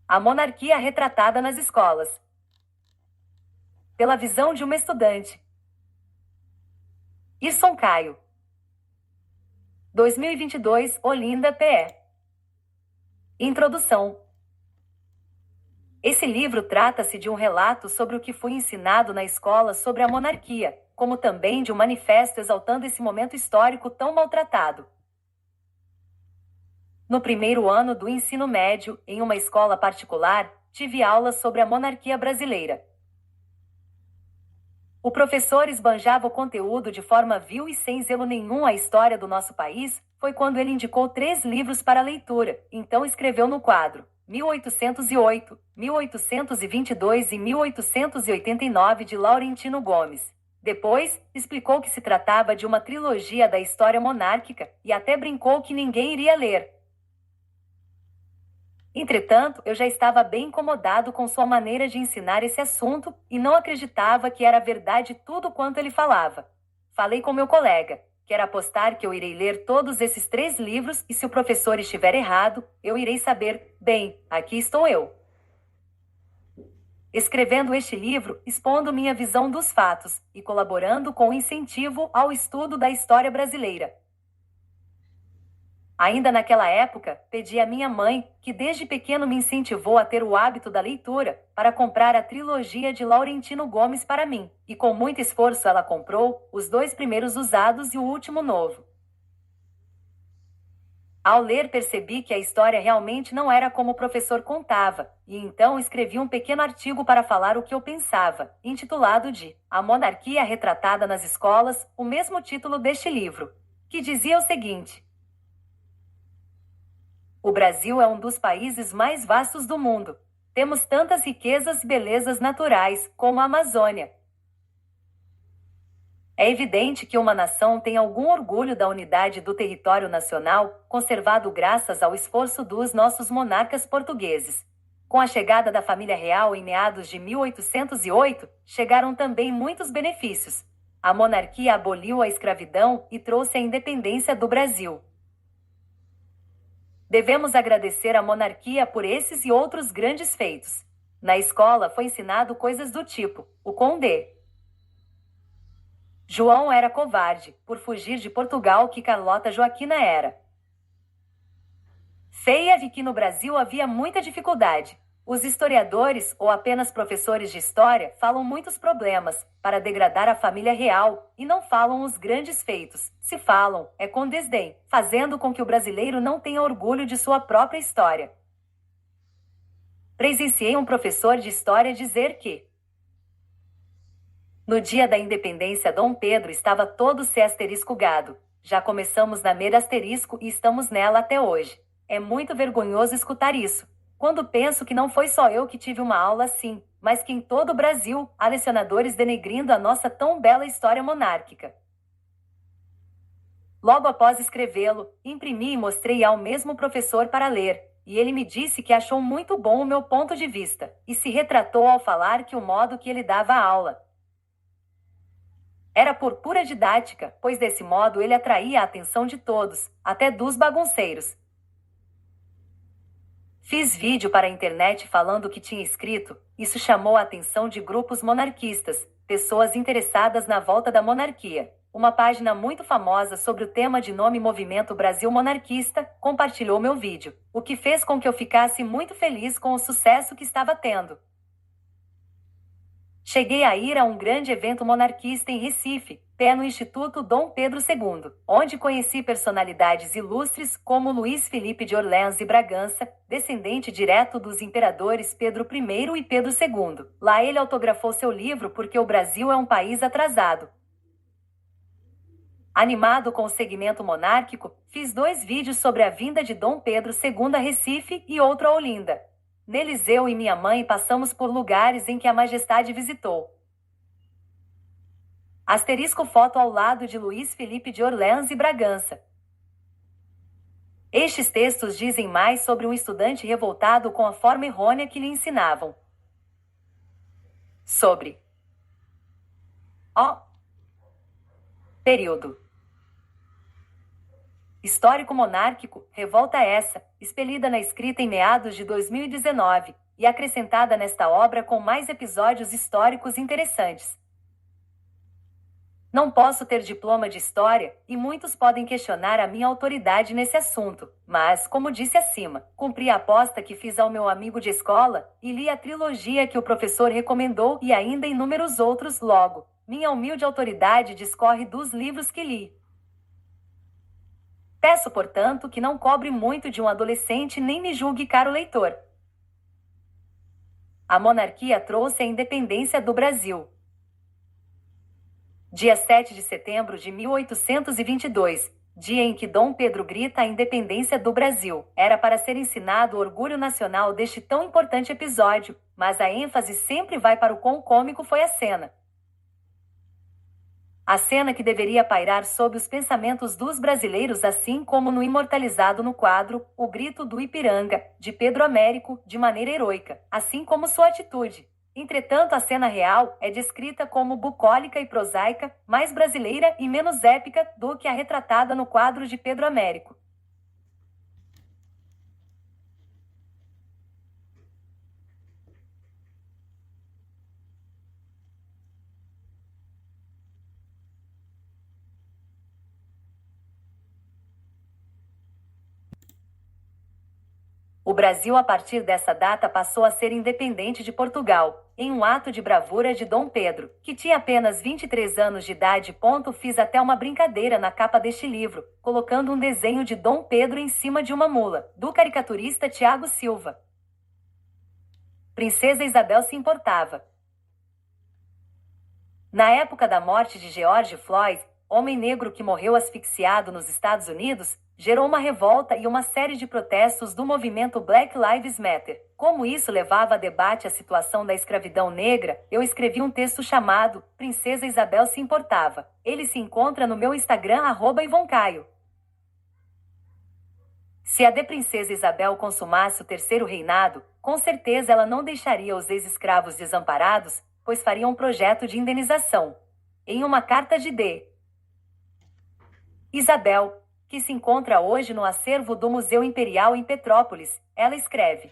A monarquia retratada nas escolas. Pela visão de uma estudante. Irson Caio. 2022, Olinda, PE. Introdução. Esse livro trata-se de um relato sobre o que foi ensinado na escola sobre a monarquia, como também de um manifesto exaltando esse momento histórico tão maltratado. No primeiro ano do ensino médio, em uma escola particular, tive aulas sobre a monarquia brasileira. O professor esbanjava o conteúdo de forma vil e sem zelo nenhum à história do nosso país. Foi quando ele indicou 3 livros para leitura, então escreveu no quadro 1808, 1822 e 1889 de Laurentino Gomes. Depois, explicou que se tratava de uma trilogia da história monárquica e até brincou que ninguém iria ler. Entretanto, eu já estava bem incomodado com sua maneira de ensinar esse assunto e não acreditava que era verdade tudo quanto ele falava. Falei com meu colega. Quer apostar que eu irei ler todos esses 3 livros e se o professor estiver errado, eu irei saber, bem, aqui estou eu. Escrevendo este livro, expondo minha visão dos fatos e colaborando com o incentivo ao estudo da história brasileira. Ainda naquela época, pedi à minha mãe, que desde pequeno me incentivou a ter o hábito da leitura, para comprar a trilogia de Laurentino Gomes para mim, e com muito esforço ela comprou os 2 primeiros usados e o último novo. Ao ler, percebi que a história realmente não era como o professor contava, e então escrevi um pequeno artigo para falar o que eu pensava, intitulado de A Monarquia Retratada nas Escolas, o mesmo título deste livro, que dizia o seguinte: o Brasil é um dos países mais vastos do mundo. Temos tantas riquezas e belezas naturais, como a Amazônia. É evidente que uma nação tem algum orgulho da unidade do território nacional, conservado graças ao esforço dos nossos monarcas portugueses. Com a chegada da família real em meados de 1808, chegaram também muitos benefícios. A monarquia aboliu a escravidão e trouxe a independência do Brasil. Devemos agradecer à monarquia por esses e outros grandes feitos. Na escola foi ensinado coisas do tipo: o conde João era covarde, por fugir de Portugal que Carlota Joaquina era feia e que no Brasil havia muita dificuldade. Os historiadores, ou apenas professores de história, falam muitos problemas, para degradar a família real, e não falam os grandes feitos. Se falam, é com desdém, fazendo com que o brasileiro não tenha orgulho de sua própria história. Presenciei um professor de história dizer que no dia da independência Dom Pedro estava todo C asterisco gado. Já começamos na mera asterisco e estamos nela até hoje. É muito vergonhoso escutar isso. Quando penso que não foi só eu que tive uma aula assim, mas que em todo o Brasil há lecionadores denegrindo a nossa tão bela história monárquica. Logo após escrevê-lo, imprimi e mostrei ao mesmo professor para ler, e ele me disse que achou muito bom o meu ponto de vista, e se retratou ao falar que o modo que ele dava a aula era por pura didática, pois desse modo ele atraía a atenção de todos, até dos bagunceiros. Fiz vídeo para a internet falando o que tinha escrito, isso chamou a atenção de grupos monarquistas, pessoas interessadas na volta da monarquia. Uma página muito famosa sobre o tema de nome Movimento Brasil Monarquista compartilhou meu vídeo, o que fez com que eu ficasse muito feliz com o sucesso que estava tendo. Cheguei a ir a um grande evento monarquista em Recife, pé no Instituto Dom Pedro II, onde conheci personalidades ilustres como Luís Felipe de Orleans e Bragança, descendente direto dos imperadores Pedro I e Pedro II. Lá ele autografou seu livro Porque o Brasil é um País Atrasado. Animado com o segmento monárquico, fiz 2 vídeos sobre a vinda de Dom Pedro II a Recife e outro a Olinda. Neles eu e minha mãe passamos por lugares em que a majestade visitou. Asterisco foto ao lado de Luís Felipe de Orleans e Bragança. Estes textos dizem mais sobre um estudante revoltado com a forma errônea que lhe ensinavam. Sobre o período Histórico monárquico, revolta essa, expelida na escrita em meados de 2019, e acrescentada nesta obra com mais episódios históricos interessantes. Não posso ter diploma de história, e muitos podem questionar a minha autoridade nesse assunto, mas, como disse acima, cumpri a aposta que fiz ao meu amigo de escola, e li a trilogia que o professor recomendou e ainda inúmeros outros logo. Minha humilde autoridade discorre dos livros que li. Peço, portanto, que não cobre muito de um adolescente nem me julgue caro leitor. A monarquia trouxe a independência do Brasil. Dia 7 de setembro de 1822, dia em que Dom Pedro grita a independência do Brasil. Era para ser ensinado o orgulho nacional deste tão importante episódio, mas a ênfase sempre vai para o quão cômico foi a cena. A cena que deveria pairar sob os pensamentos dos brasileiros, assim como no imortalizado no quadro O Grito do Ipiranga, de Pedro Américo, de maneira heroica, assim como sua atitude. Entretanto, a cena real é descrita como bucólica e prosaica, mais brasileira e menos épica do que a retratada no quadro de Pedro Américo. O Brasil, a partir dessa data, passou a ser independente de Portugal, em um ato de bravura de Dom Pedro, que tinha apenas 23 anos de idade. Fiz até uma brincadeira na capa deste livro, colocando um desenho de Dom Pedro em cima de uma mula, do caricaturista Tiago Silva. Princesa Isabel se importava. Na época da morte de George Floyd, homem negro que morreu asfixiado nos Estados Unidos, gerou uma revolta e uma série de protestos do movimento Black Lives Matter. Como isso levava a debate a situação da escravidão negra, eu escrevi um texto chamado Princesa Isabel se importava. Ele se encontra no meu Instagram @ivoncaio. Se a de Princesa Isabel consumasse o terceiro reinado, com certeza ela não deixaria os ex-escravos desamparados, pois faria um projeto de indenização. Em uma carta de D. Isabel, que se encontra hoje no acervo do Museu Imperial em Petrópolis, ela escreve: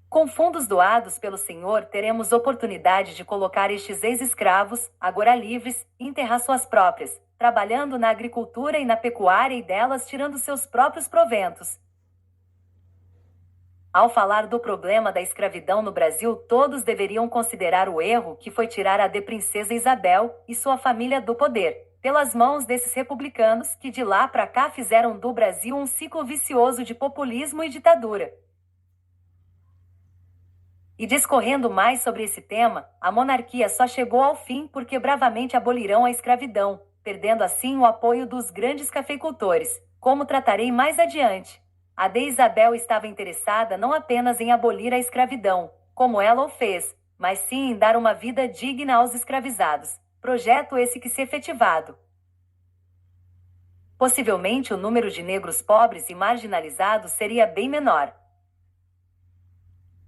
com fundos doados pelo Senhor, teremos oportunidade de colocar estes ex-escravos, agora livres, em suas próprias, trabalhando na agricultura e na pecuária e delas tirando seus próprios proventos. Ao falar do problema da escravidão no Brasil, todos deveriam considerar o erro que foi tirar a de Princesa Isabel e sua família do poder, pelas mãos desses republicanos que de lá para cá fizeram do Brasil um ciclo vicioso de populismo e ditadura. E discorrendo mais sobre esse tema, a monarquia só chegou ao fim porque bravamente abolirão a escravidão, perdendo assim o apoio dos grandes cafeicultores, como tratarei mais adiante. A de Isabel estava interessada não apenas em abolir a escravidão, como ela o fez, mas sim em dar uma vida digna aos escravizados, projeto esse que, se efetivado, possivelmente o número de negros pobres e marginalizados seria bem menor.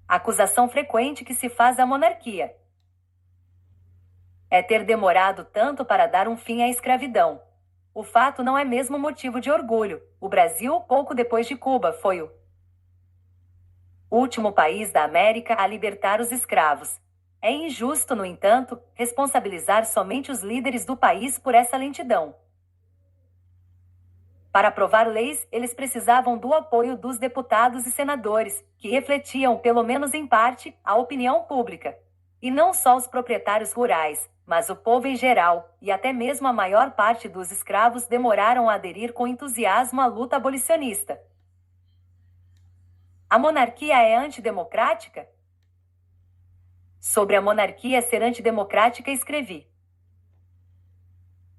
Acusação frequente que se faz à monarquia é ter demorado tanto para dar um fim à escravidão. O fato não é mesmo motivo de orgulho. O Brasil, pouco depois de Cuba, foi o último país da América a libertar os escravos. É injusto, no entanto, responsabilizar somente os líderes do país por essa lentidão. Para aprovar leis, eles precisavam do apoio dos deputados e senadores, que refletiam, pelo menos em parte, a opinião pública. E não só os proprietários rurais, mas o povo em geral, e até mesmo a maior parte dos escravos demoraram a aderir com entusiasmo à luta abolicionista. A monarquia é antidemocrática? Sobre a monarquia ser antidemocrática escrevi: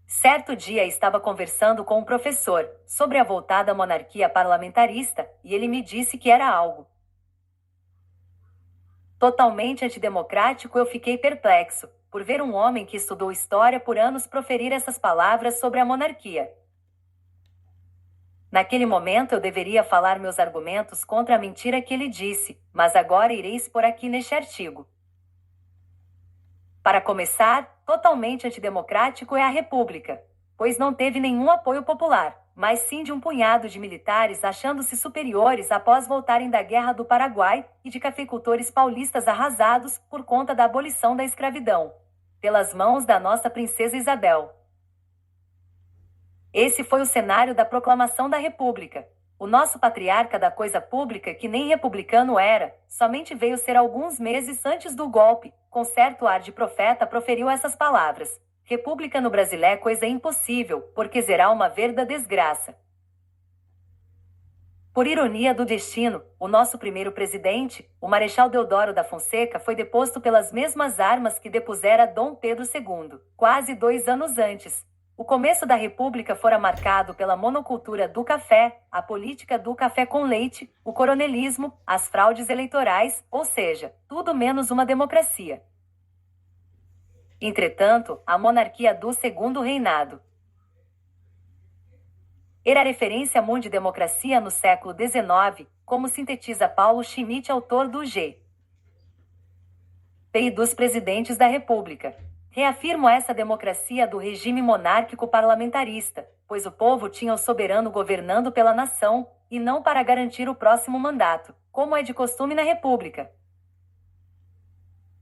certo dia estava conversando com um professor sobre a voltada monarquia parlamentarista, e ele me disse que era algo totalmente antidemocrático. Eu fiquei perplexo, por ver um homem que estudou história por anos proferir essas palavras sobre a monarquia. Naquele momento eu deveria falar meus argumentos contra a mentira que ele disse, mas agora irei expor aqui neste artigo. Para começar, totalmente antidemocrático é a República, pois não teve nenhum apoio popular, mas sim de um punhado de militares achando-se superiores após voltarem da Guerra do Paraguai e de cafeicultores paulistas arrasados por conta da abolição da escravidão, pelas mãos da nossa princesa Isabel. Esse foi o cenário da proclamação da República. O nosso patriarca da coisa pública, que nem republicano era, somente veio ser alguns meses antes do golpe, com certo ar de profeta proferiu essas palavras: República no Brasil é coisa impossível, porque será uma verda desgraça. Por ironia do destino, o nosso primeiro presidente, o Marechal Deodoro da Fonseca, foi deposto pelas mesmas armas que depusera Dom Pedro II, quase 2 anos antes. O começo da República fora marcado pela monocultura do café, a política do café com leite, o coronelismo, as fraudes eleitorais, ou seja, tudo menos uma democracia. Entretanto, a monarquia do Segundo Reinado era referência mundi democracia no século XIX, como sintetiza Paulo Schmitt, autor do G. P. dos Presidentes da República. Reafirmo essa democracia do regime monárquico parlamentarista, pois o povo tinha o soberano governando pela nação, e não para garantir o próximo mandato, como é de costume na República.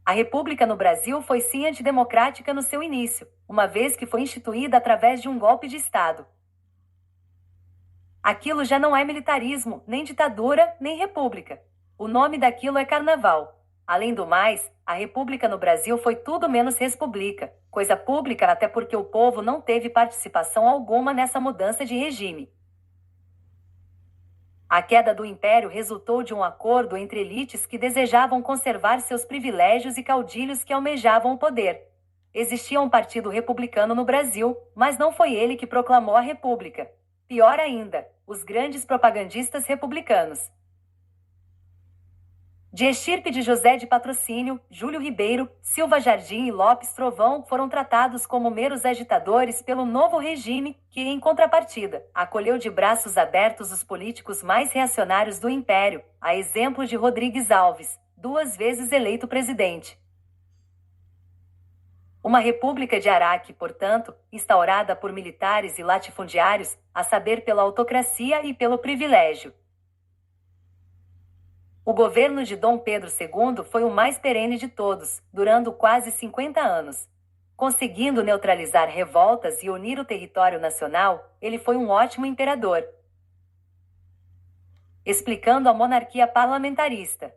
A República no Brasil foi sim antidemocrática no seu início, uma vez que foi instituída através de um golpe de Estado. Aquilo já não é militarismo, nem ditadura, nem república. O nome daquilo é carnaval. Além do mais, a República no Brasil foi tudo menos respublica, coisa pública até porque o povo não teve participação alguma nessa mudança de regime. A queda do Império resultou de um acordo entre elites que desejavam conservar seus privilégios e caudilhos que almejavam o poder. Existia um partido republicano no Brasil, mas não foi ele que proclamou a República. Pior ainda, os grandes propagandistas republicanos. De estirpe de José de Patrocínio, Júlio Ribeiro, Silva Jardim e Lopes Trovão foram tratados como meros agitadores pelo novo regime, que, em contrapartida, acolheu de braços abertos os políticos mais reacionários do Império, a exemplo de Rodrigues Alves, 2 vezes eleito presidente. Uma república de Araque, portanto, instaurada por militares e latifundiários, a saber pela autocracia e pelo privilégio. O governo de Dom Pedro II foi o mais perene de todos, durando quase 50 anos. Conseguindo neutralizar revoltas e unir o território nacional, ele foi um ótimo imperador. Explicando a monarquia parlamentarista.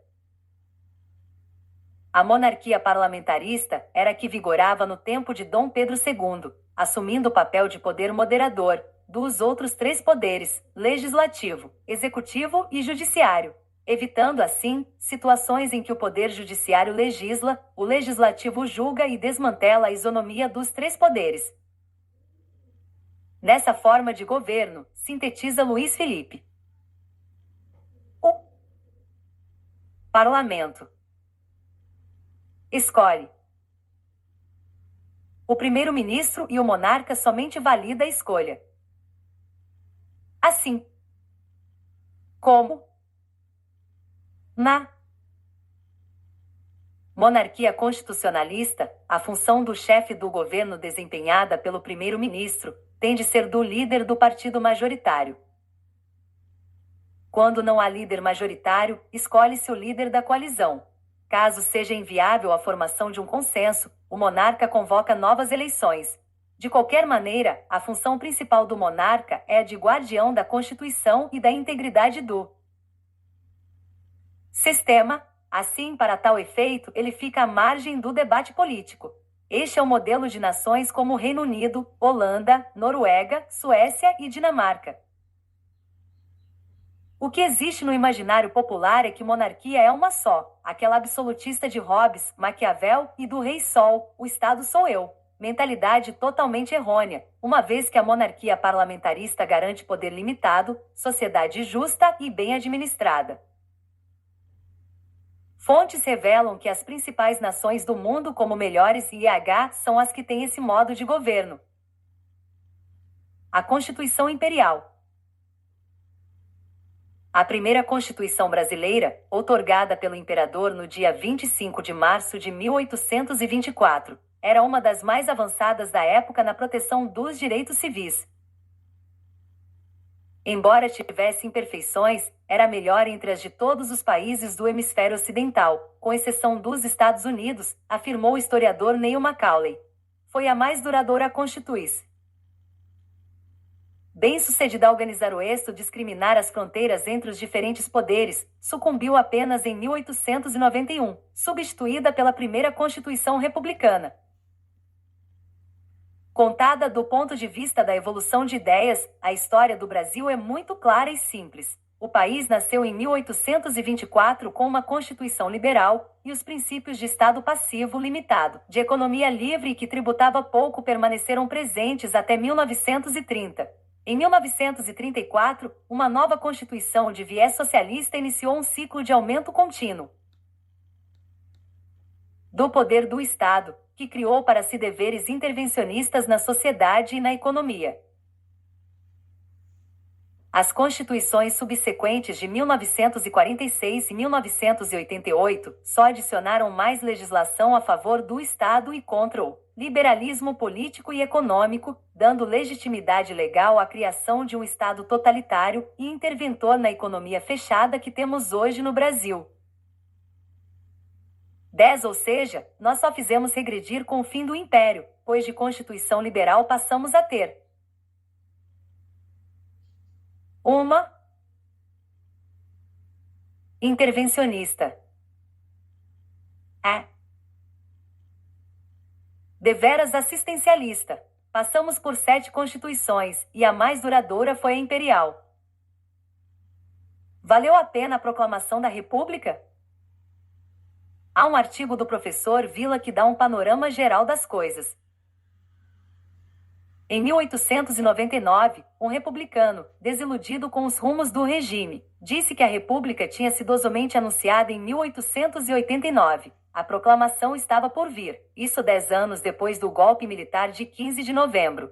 A monarquia parlamentarista era a que vigorava no tempo de Dom Pedro II, assumindo o papel de poder moderador dos outros 3 poderes, legislativo, executivo e judiciário, evitando, assim, situações em que o poder judiciário legisla, o legislativo julga e desmantela a isonomia dos 3 poderes. Nessa forma de governo, sintetiza Luiz Felipe. O Parlamento escolhe o primeiro-ministro e o monarca somente valida a escolha. Assim como na monarquia constitucionalista, a função do chefe do governo desempenhada pelo primeiro-ministro tem de ser do líder do partido majoritário. Quando não há líder majoritário, escolhe-se o líder da coalizão. Caso seja inviável a formação de um consenso, o monarca convoca novas eleições. De qualquer maneira, a função principal do monarca é a de guardião da Constituição e da integridade do sistema. Assim, para tal efeito, ele fica à margem do debate político. Este é o modelo de nações como Reino Unido, Holanda, Noruega, Suécia e Dinamarca. O que existe no imaginário popular é que monarquia é uma só, aquela absolutista de Hobbes, Maquiavel e do Rei Sol, o Estado sou eu. Mentalidade totalmente errônea, uma vez que a monarquia parlamentarista garante poder limitado, sociedade justa e bem administrada. Fontes revelam que as principais nações do mundo como melhores IH são as que têm esse modo de governo. A Constituição Imperial. A primeira Constituição brasileira, outorgada pelo imperador no dia 25 de março de 1824, era uma das mais avançadas da época na proteção dos direitos civis. Embora tivesse imperfeições, era a melhor entre as de todos os países do hemisfério ocidental, com exceção dos Estados Unidos, afirmou o historiador Neil Macaulay. Foi a mais duradoura a constituir-se. Bem-sucedida a organizar o êxito discriminar as fronteiras entre os diferentes poderes, sucumbiu apenas em 1891, substituída pela primeira Constituição Republicana. Contada do ponto de vista da evolução de ideias, a história do Brasil é muito clara e simples. O país nasceu em 1824 com uma Constituição liberal e os princípios de Estado passivo limitado, de economia livre e que tributava pouco permaneceram presentes até 1930. Em 1934, uma nova Constituição de viés socialista iniciou um ciclo de aumento contínuo do poder do Estado, que criou para si deveres intervencionistas na sociedade e na economia. As constituições subsequentes de 1946 e 1988 só adicionaram mais legislação a favor do Estado e contra o liberalismo político e econômico, dando legitimidade legal à criação de um Estado totalitário e interventor na economia fechada que temos hoje no Brasil. 10, ou seja, nós só fizemos regredir com o fim do Império, pois de Constituição liberal passamos a ter uma intervencionista. Deveras assistencialista. Passamos por 7 constituições, e a mais duradoura foi a imperial. Valeu a pena a proclamação da República? Há um artigo do professor Vila que dá um panorama geral das coisas. Em 1899, um republicano, desiludido com os rumos do regime, disse que a República tinha sido dosamente anunciada em 1889. A proclamação estava por vir, isso 10 anos depois do golpe militar de 15 de novembro.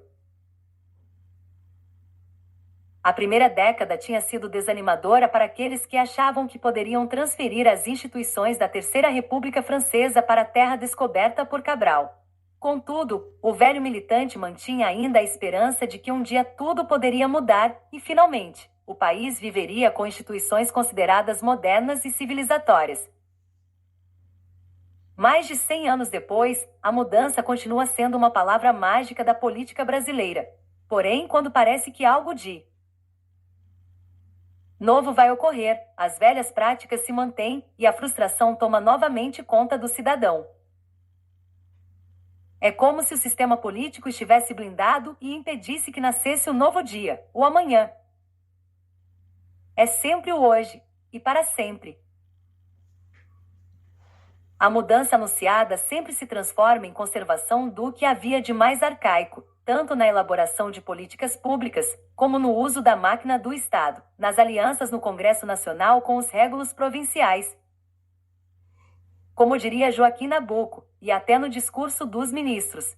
A primeira década tinha sido desanimadora para aqueles que achavam que poderiam transferir as instituições da Terceira República Francesa para a terra descoberta por Cabral. Contudo, o velho militante mantinha ainda a esperança de que um dia tudo poderia mudar e, finalmente, o país viveria com instituições consideradas modernas e civilizatórias. Mais de 100 anos depois, a mudança continua sendo uma palavra mágica da política brasileira. Porém, quando parece que algo de novo vai ocorrer, as velhas práticas se mantêm e a frustração toma novamente conta do cidadão. É como se o sistema político estivesse blindado e impedisse que nascesse o novo dia, o amanhã. É sempre o hoje, e para sempre. A mudança anunciada sempre se transforma em conservação do que havia de mais arcaico, tanto na elaboração de políticas públicas, como no uso da máquina do Estado, nas alianças no Congresso Nacional com os régulos provinciais. Como diria Joaquim Nabuco, e até no discurso dos ministros.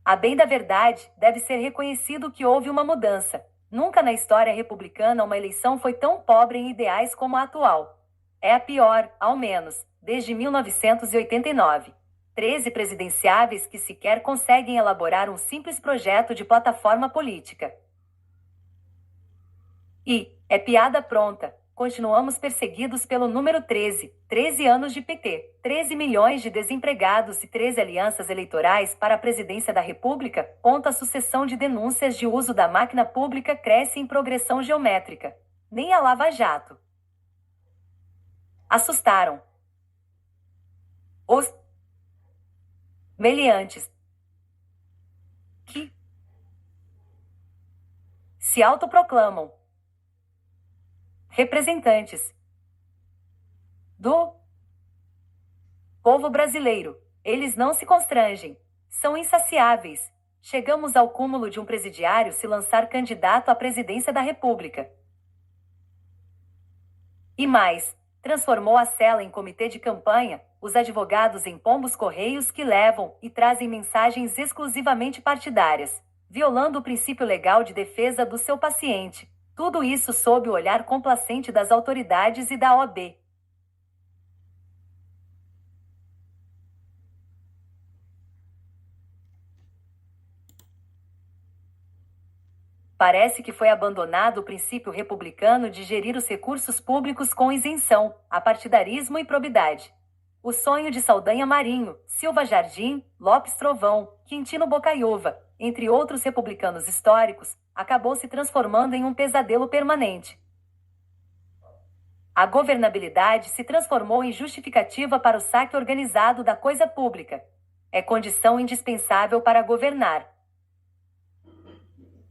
A bem da verdade, deve ser reconhecido que houve uma mudança. Nunca na história republicana uma eleição foi tão pobre em ideais como a atual. É a pior, ao menos, desde 1989. 13 presidenciáveis que sequer conseguem elaborar um simples projeto de plataforma política. E, é piada pronta, continuamos perseguidos pelo número 13, 13 anos de PT, 13 milhões de desempregados e 13 alianças eleitorais para a presidência da República, a sucessão de denúncias de uso da máquina pública cresce em progressão geométrica. Nem a Lava Jato assustaram os meliantes que se autoproclamam representantes do povo brasileiro. Eles não se constrangem, são insaciáveis. Chegamos ao cúmulo de um presidiário se lançar candidato à presidência da República. E mais, transformou a cela em comitê de campanha, os advogados em pombos correios que levam e trazem mensagens exclusivamente partidárias, violando o princípio legal de defesa do seu paciente. Tudo isso sob o olhar complacente das autoridades e da OAB. Parece que foi abandonado o princípio republicano de gerir os recursos públicos com isenção, apartidarismo e probidade. O sonho de Saldanha Marinho, Silva Jardim, Lopes Trovão, Quintino Bocaiúva, entre outros republicanos históricos, acabou se transformando em um pesadelo permanente. A governabilidade se transformou em justificativa para o saque organizado da coisa pública. É condição indispensável para governar.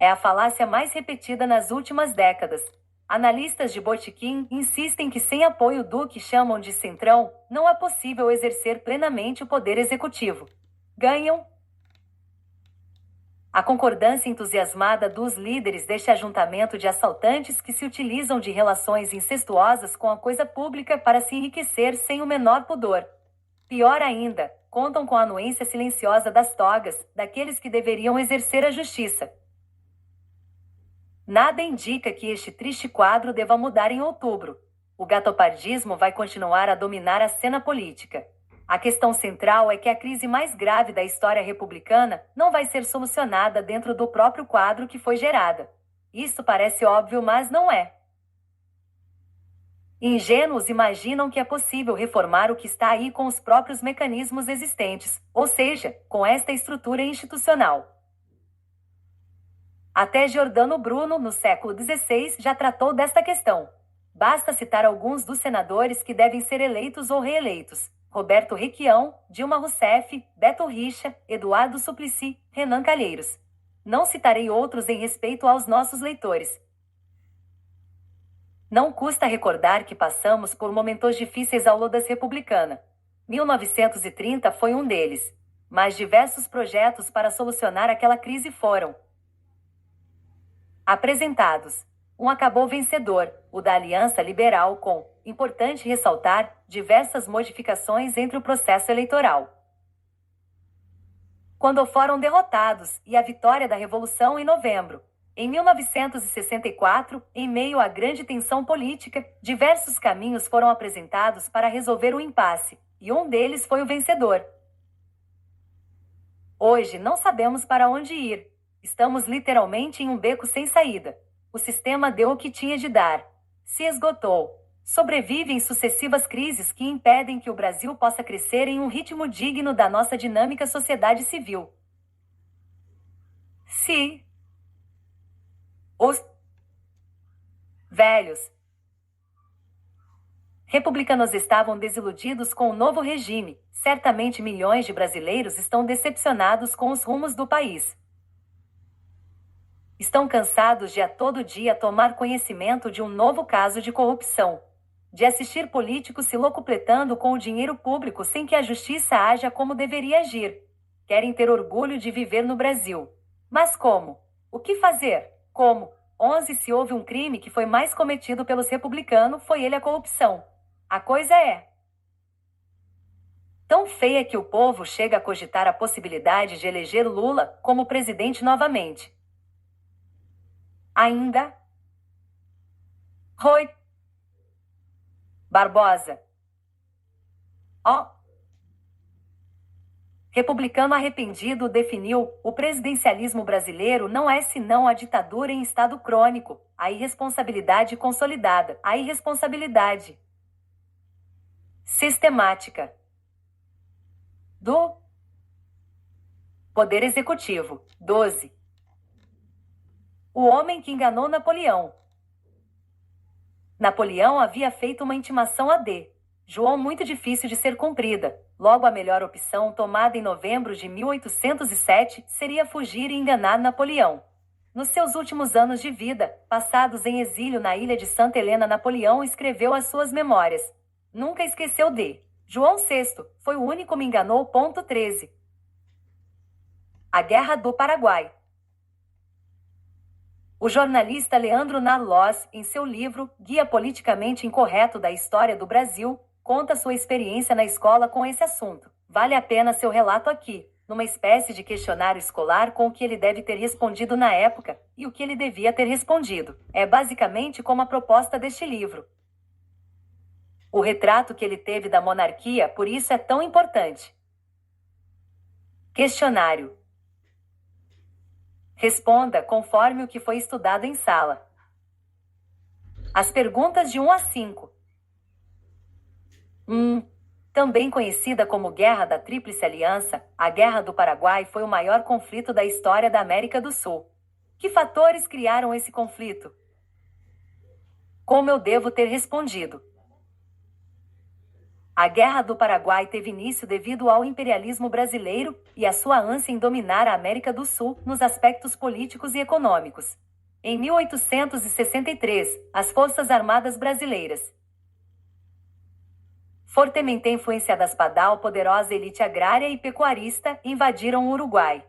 É a falácia mais repetida nas últimas décadas. Analistas de botequim insistem que sem apoio do que chamam de centrão, não é possível exercer plenamente o poder executivo. Ganham a concordância entusiasmada dos líderes deste ajuntamento de assaltantes que se utilizam de relações incestuosas com a coisa pública para se enriquecer sem o menor pudor. Pior ainda, contam com a anuência silenciosa das togas, daqueles que deveriam exercer a justiça. Nada indica que este triste quadro deva mudar em outubro. O gatopardismo vai continuar a dominar a cena política. A questão central é que a crise mais grave da história republicana não vai ser solucionada dentro do próprio quadro que foi gerada. Isso parece óbvio, mas não é. Ingênuos imaginam que é possível reformar o que está aí com os próprios mecanismos existentes, ou seja, com esta estrutura institucional. Até Giordano Bruno, no século XVI, já tratou desta questão. Basta citar alguns dos senadores que devem ser eleitos ou reeleitos: Roberto Requião, Dilma Rousseff, Beto Richa, Eduardo Suplicy, Renan Calheiros. Não citarei outros em respeito aos nossos leitores. Não custa recordar que passamos por momentos difíceis ao longo das republicana. 1930 foi um deles. Mas diversos projetos para solucionar aquela crise foram apresentados. Um acabou vencedor, o da Aliança Liberal, com, importante ressaltar, diversas modificações entre o processo eleitoral. Quando foram derrotados, e a vitória da Revolução em novembro. Em 1964, em meio à grande tensão política, diversos caminhos foram apresentados para resolver o impasse, e um deles foi o vencedor. Hoje não sabemos para onde ir. Estamos literalmente em um beco sem saída. O sistema deu o que tinha de dar. Se esgotou. Sobrevivem sucessivas crises que impedem que o Brasil possa crescer em um ritmo digno da nossa dinâmica sociedade civil. Se os velhos republicanos estavam desiludidos com o novo regime, certamente milhões de brasileiros estão decepcionados com os rumos do país. Estão cansados de a todo dia tomar conhecimento de um novo caso de corrupção. De assistir políticos se locupletando com o dinheiro público sem que a justiça haja como deveria agir. Querem ter orgulho de viver no Brasil. Mas como? O que fazer? Como? 11 Se houve um crime que foi mais cometido pelos republicanos, foi ele a corrupção. A coisa é tão feia que o povo chega a cogitar a possibilidade de eleger Lula como presidente novamente. Ainda Rui Barbosa. Republicano arrependido definiu: o presidencialismo brasileiro não é senão a ditadura em estado crônico, a irresponsabilidade consolidada, a irresponsabilidade sistemática do Poder Executivo. 12. O homem que enganou Napoleão. Napoleão havia feito uma intimação a D. João muito difícil de ser cumprida. Logo, a melhor opção, tomada em novembro de 1807, seria fugir e enganar Napoleão. Nos seus últimos anos de vida, passados em exílio na ilha de Santa Helena, Napoleão escreveu as suas memórias. Nunca esqueceu de João VI, foi o único que me enganou. 13. A Guerra do Paraguai. O jornalista Leandro Narloz, em seu livro Guia Politicamente Incorreto da História do Brasil, conta sua experiência na escola com esse assunto. Vale a pena seu relato aqui, numa espécie de questionário escolar com o que ele deve ter respondido na época e o que ele devia ter respondido. É basicamente como a proposta deste livro. O retrato que ele teve da monarquia, por isso é tão importante. Questionário. Responda conforme o que foi estudado em sala. As perguntas de 1 a 5. 1. Também conhecida como Guerra da Tríplice Aliança, a Guerra do Paraguai foi o maior conflito da história da América do Sul. Que fatores criaram esse conflito? Como eu devo ter respondido? A Guerra do Paraguai teve início devido ao imperialismo brasileiro e à sua ânsia em dominar a América do Sul nos aspectos políticos e econômicos. Em 1863, as Forças Armadas Brasileiras, fortemente influenciadas pela poderosa elite agrária e pecuarista, invadiram o Uruguai.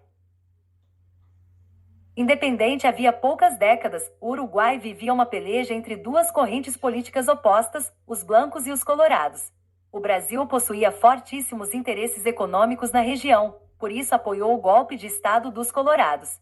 Independente havia poucas décadas, o Uruguai vivia uma peleja entre duas correntes políticas opostas, os brancos e os colorados. O Brasil possuía fortíssimos interesses econômicos na região, por isso apoiou o golpe de Estado dos colorados.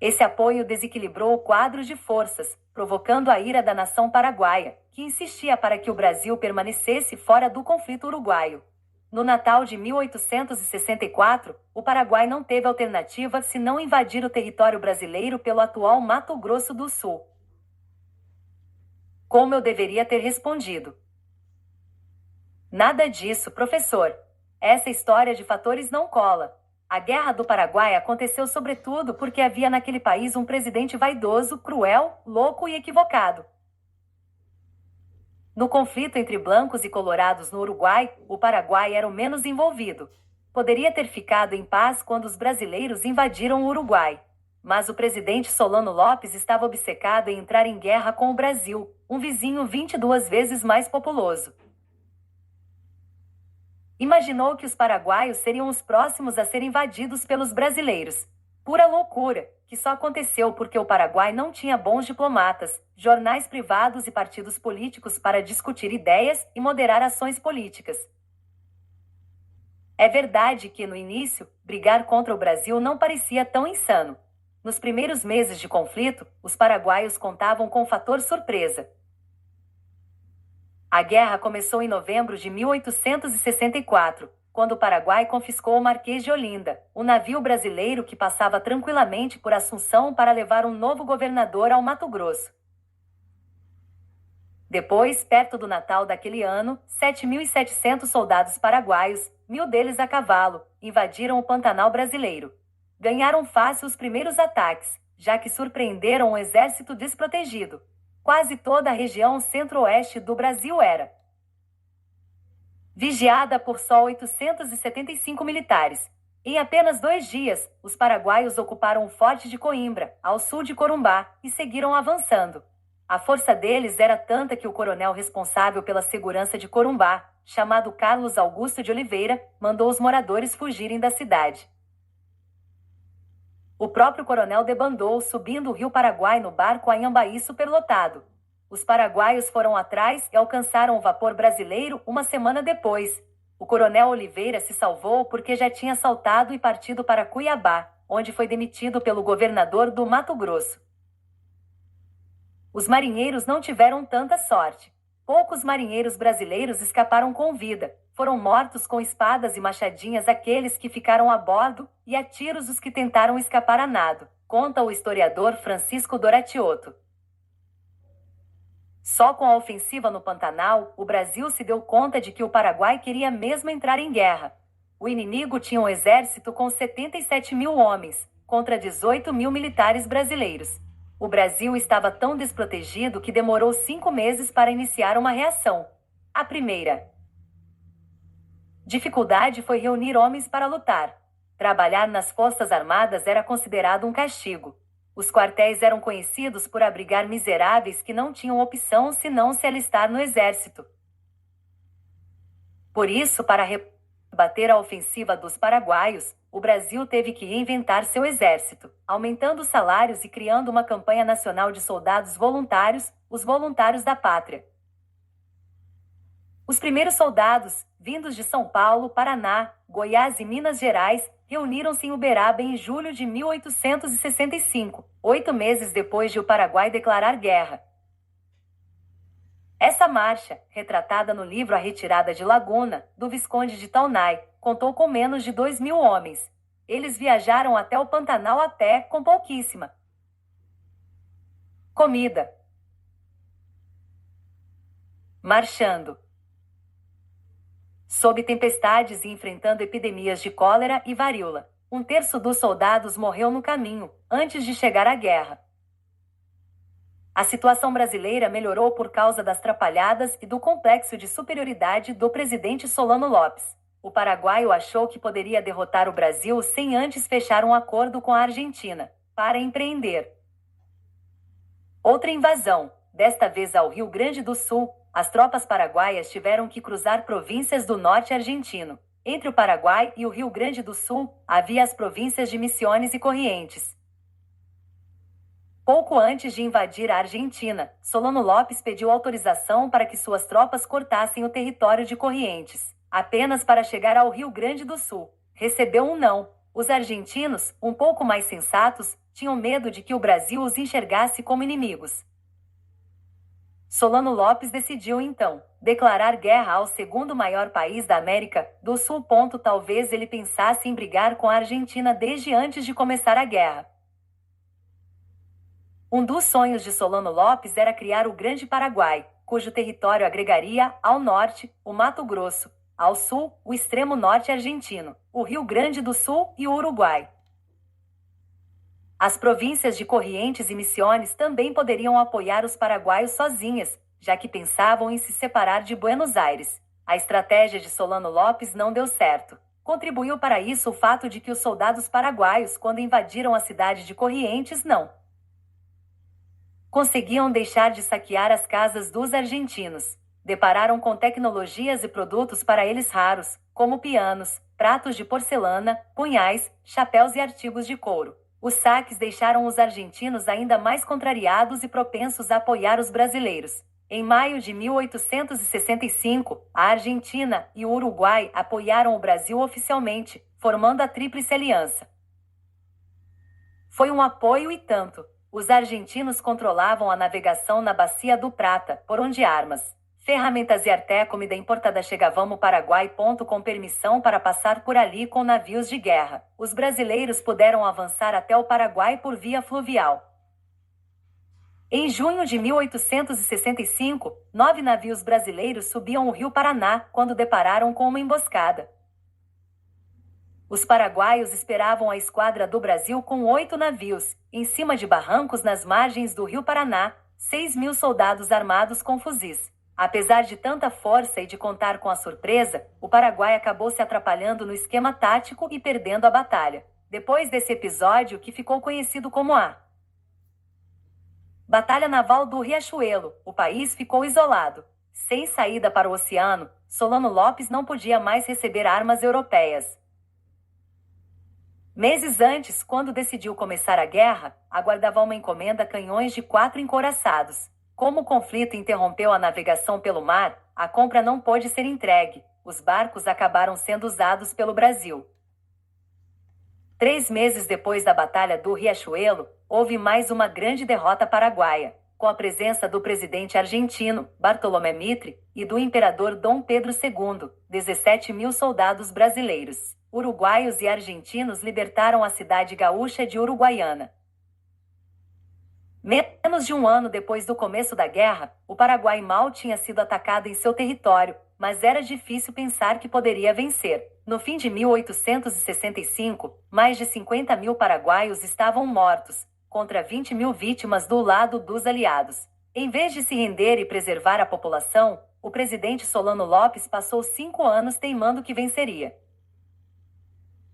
Esse apoio desequilibrou o quadro de forças, provocando a ira da nação paraguaia, que insistia para que o Brasil permanecesse fora do conflito uruguaio. No Natal de 1864, o Paraguai não teve alternativa senão invadir o território brasileiro pelo atual Mato Grosso do Sul. Como eu deveria ter respondido? Nada disso, professor. Essa história de fatores não cola. A Guerra do Paraguai aconteceu sobretudo porque havia naquele país um presidente vaidoso, cruel, louco e equivocado. No conflito entre brancos e colorados no Uruguai, o Paraguai era o menos envolvido. Poderia ter ficado em paz quando os brasileiros invadiram o Uruguai. Mas o presidente Solano Lopes estava obcecado em entrar em guerra com o Brasil, um vizinho 22 vezes mais populoso. Imaginou que os paraguaios seriam os próximos a serem invadidos pelos brasileiros. Pura loucura, que só aconteceu porque o Paraguai não tinha bons diplomatas, jornais privados e partidos políticos para discutir ideias e moderar ações políticas. É verdade que, no início, brigar contra o Brasil não parecia tão insano. Nos primeiros meses de conflito, os paraguaios contavam com o fator surpresa. A guerra começou em novembro de 1864, quando o Paraguai confiscou o Marquês de Olinda, um navio brasileiro que passava tranquilamente por Assunção para levar um novo governador ao Mato Grosso. Depois, perto do Natal daquele ano, 7.700 soldados paraguaios, 1.000 deles a cavalo, invadiram o Pantanal brasileiro. Ganharam fácil os primeiros ataques, já que surpreenderam um exército desprotegido. Quase toda a região centro-oeste do Brasil era vigiada por só 875 militares. Em apenas 2 dias, os paraguaios ocuparam o Forte de Coimbra, ao sul de Corumbá, e seguiram avançando. A força deles era tanta que o coronel responsável pela segurança de Corumbá, chamado Carlos Augusto de Oliveira, mandou os moradores fugirem da cidade. O próprio coronel debandou, subindo o rio Paraguai no barco Anhambaí superlotado. Os paraguaios foram atrás e alcançaram o vapor brasileiro uma semana depois. O coronel Oliveira se salvou porque já tinha saltado e partido para Cuiabá, onde foi demitido pelo governador do Mato Grosso. Os marinheiros não tiveram tanta sorte. Poucos marinheiros brasileiros escaparam com vida. Foram mortos com espadas e machadinhas aqueles que ficaram a bordo e a tiros os que tentaram escapar a nado, conta o historiador Francisco Doratioto. Só com a ofensiva no Pantanal, o Brasil se deu conta de que o Paraguai queria mesmo entrar em guerra. O inimigo tinha um exército com 77.000 homens, contra 18.000 militares brasileiros. O Brasil estava tão desprotegido que demorou 5 meses para iniciar uma reação. A primeira dificuldade foi reunir homens para lutar. Trabalhar nas Forças Armadas era considerado um castigo. Os quartéis eram conhecidos por abrigar miseráveis que não tinham opção senão se alistar no exército. Por isso, para rebater a ofensiva dos paraguaios, o Brasil teve que reinventar seu exército, aumentando os salários e criando uma campanha nacional de soldados voluntários, os Voluntários da Pátria. Os primeiros soldados, vindos de São Paulo, Paraná, Goiás e Minas Gerais, reuniram-se em Uberaba em julho de 1865, 8 meses depois de o Paraguai declarar guerra. Essa marcha, retratada no livro A Retirada de Laguna, do Visconde de Taunay, contou com menos de 2.000 homens. Eles viajaram até o Pantanal a pé, com pouquíssima comida. Marchando sob tempestades e enfrentando epidemias de cólera e varíola. Um terço dos soldados morreu no caminho, antes de chegar à guerra. A situação brasileira melhorou por causa das trapalhadas e do complexo de superioridade do presidente Solano Lopes. O paraguaio achou que poderia derrotar o Brasil sem antes fechar um acordo com a Argentina, para empreender outra invasão, desta vez ao Rio Grande do Sul. As tropas paraguaias tiveram que cruzar províncias do norte argentino. Entre o Paraguai e o Rio Grande do Sul, havia as províncias de Misiones e Corrientes. Pouco antes de invadir a Argentina, Solano Lopes pediu autorização para que suas tropas cortassem o território de Corrientes, apenas para chegar ao Rio Grande do Sul. Recebeu um não. Os argentinos, um pouco mais sensatos, tinham medo de que o Brasil os enxergasse como inimigos. Solano Lopes decidiu, então, declarar guerra ao segundo maior país da América do Sul. Talvez ele pensasse em brigar com a Argentina desde antes de começar a guerra. Um dos sonhos de Solano Lopes era criar o Grande Paraguai, cujo território agregaria, ao norte, o Mato Grosso, ao sul, o extremo norte argentino, o Rio Grande do Sul e o Uruguai. As províncias de Corrientes e Misiones também poderiam apoiar os paraguaios sozinhas, já que pensavam em se separar de Buenos Aires. A estratégia de Solano Lopes não deu certo. Contribuiu para isso o fato de que os soldados paraguaios, quando invadiram a cidade de Corrientes, não conseguiam deixar de saquear as casas dos argentinos. Depararam com tecnologias e produtos para eles raros, como pianos, pratos de porcelana, punhais, chapéus e artigos de couro. Os saques deixaram os argentinos ainda mais contrariados e propensos a apoiar os brasileiros. Em maio de 1865, a Argentina e o Uruguai apoiaram o Brasil oficialmente, formando a Tríplice Aliança. Foi um apoio e tanto. Os argentinos controlavam a navegação na Bacia do Prata, por onde armas, ferramentas e até comida importada chegavam ao Paraguai. Com permissão para passar por ali com navios de guerra, os brasileiros puderam avançar até o Paraguai por via fluvial. Em junho de 1865, 9 navios brasileiros subiam o rio Paraná quando depararam com uma emboscada. Os paraguaios esperavam a esquadra do Brasil com 8 navios, em cima de barrancos nas margens do rio Paraná, 6.000 soldados armados com fuzis. Apesar de tanta força e de contar com a surpresa, o Paraguai acabou se atrapalhando no esquema tático e perdendo a batalha. Depois desse episódio, que ficou conhecido como a Batalha Naval do Riachuelo, o país ficou isolado. Sem saída para o oceano, Solano Lopes não podia mais receber armas europeias. Meses antes, quando decidiu começar a guerra, aguardava uma encomenda canhões de 4 encouraçados. Como o conflito interrompeu a navegação pelo mar, a compra não pôde ser entregue. Os barcos acabaram sendo usados pelo Brasil. 3 meses depois da Batalha do Riachuelo, houve mais uma grande derrota paraguaia, com a presença do presidente argentino, Bartolomé Mitre, e do imperador Dom Pedro II, 17.000 soldados brasileiros, uruguaios e argentinos libertaram a cidade gaúcha de Uruguaiana. Menos de um ano depois do começo da guerra, o Paraguai mal tinha sido atacado em seu território, mas era difícil pensar que poderia vencer. No fim de 1865, mais de 50.000 paraguaios estavam mortos, contra 20.000 vítimas do lado dos aliados. Em vez de se render e preservar a população, o presidente Solano Lopes passou 5 anos teimando que venceria.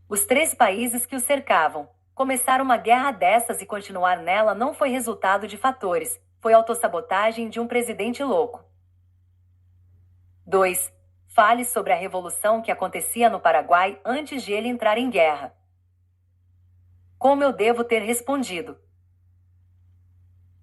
Os 3 países que o cercavam. Começar uma guerra dessas e continuar nela não foi resultado de fatores, foi autossabotagem de um presidente louco. 2. Fale sobre a revolução que acontecia no Paraguai antes de ele entrar em guerra. Como eu devo ter respondido?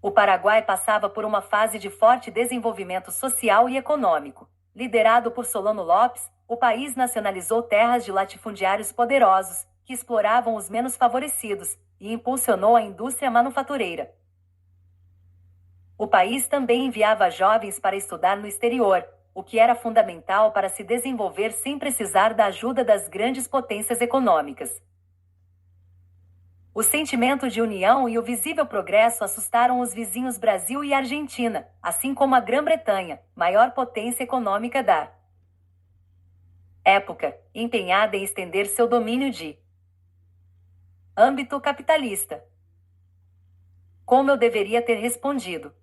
O Paraguai passava por uma fase de forte desenvolvimento social e econômico. Liderado por Solano Lopes, o país nacionalizou terras de latifundiários poderosos, que exploravam os menos favorecidos, e impulsionou a indústria manufatureira. O país também enviava jovens para estudar no exterior, o que era fundamental para se desenvolver sem precisar da ajuda das grandes potências econômicas. O sentimento de união e o visível progresso assustaram os vizinhos Brasil e Argentina, assim como a Grã-Bretanha, maior potência econômica da época, empenhada em estender seu domínio de âmbito capitalista. Como eu deveria ter respondido?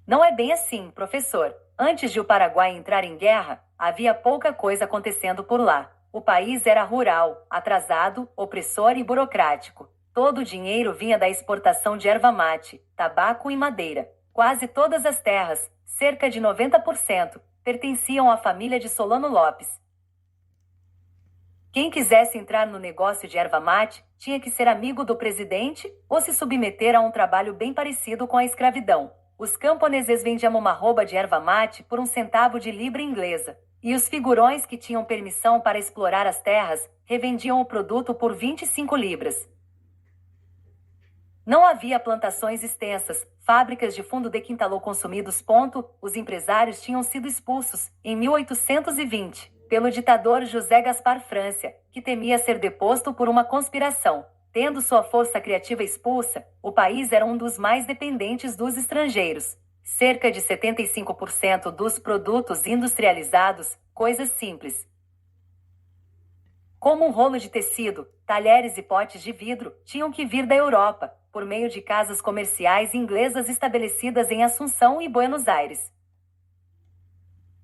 Não é bem assim, professor. Antes de o Paraguai entrar em guerra, havia pouca coisa acontecendo por lá. O país era rural, atrasado, opressor e burocrático. Todo o dinheiro vinha da exportação de erva mate, tabaco e madeira. Quase todas as terras, cerca de 90%, pertenciam à família de Solano Lopes. Quem quisesse entrar no negócio de erva mate tinha que ser amigo do presidente ou se submeter a um trabalho bem parecido com a escravidão. Os camponeses vendiam uma rouba de erva mate por 1 centavo de libra inglesa, e os figurões que tinham permissão para explorar as terras revendiam o produto por 25 libras. Não havia plantações extensas, fábricas de fundo de quintalô consumidos. Os empresários tinham sido expulsos, em 1820, pelo ditador José Gaspar França, que temia ser deposto por uma conspiração. Tendo sua força criativa expulsa, o país era um dos mais dependentes dos estrangeiros. Cerca de 75% dos produtos industrializados, coisas simples, como um rolo de tecido, talheres e potes de vidro, tinham que vir da Europa, por meio de casas comerciais inglesas estabelecidas em Assunção e Buenos Aires.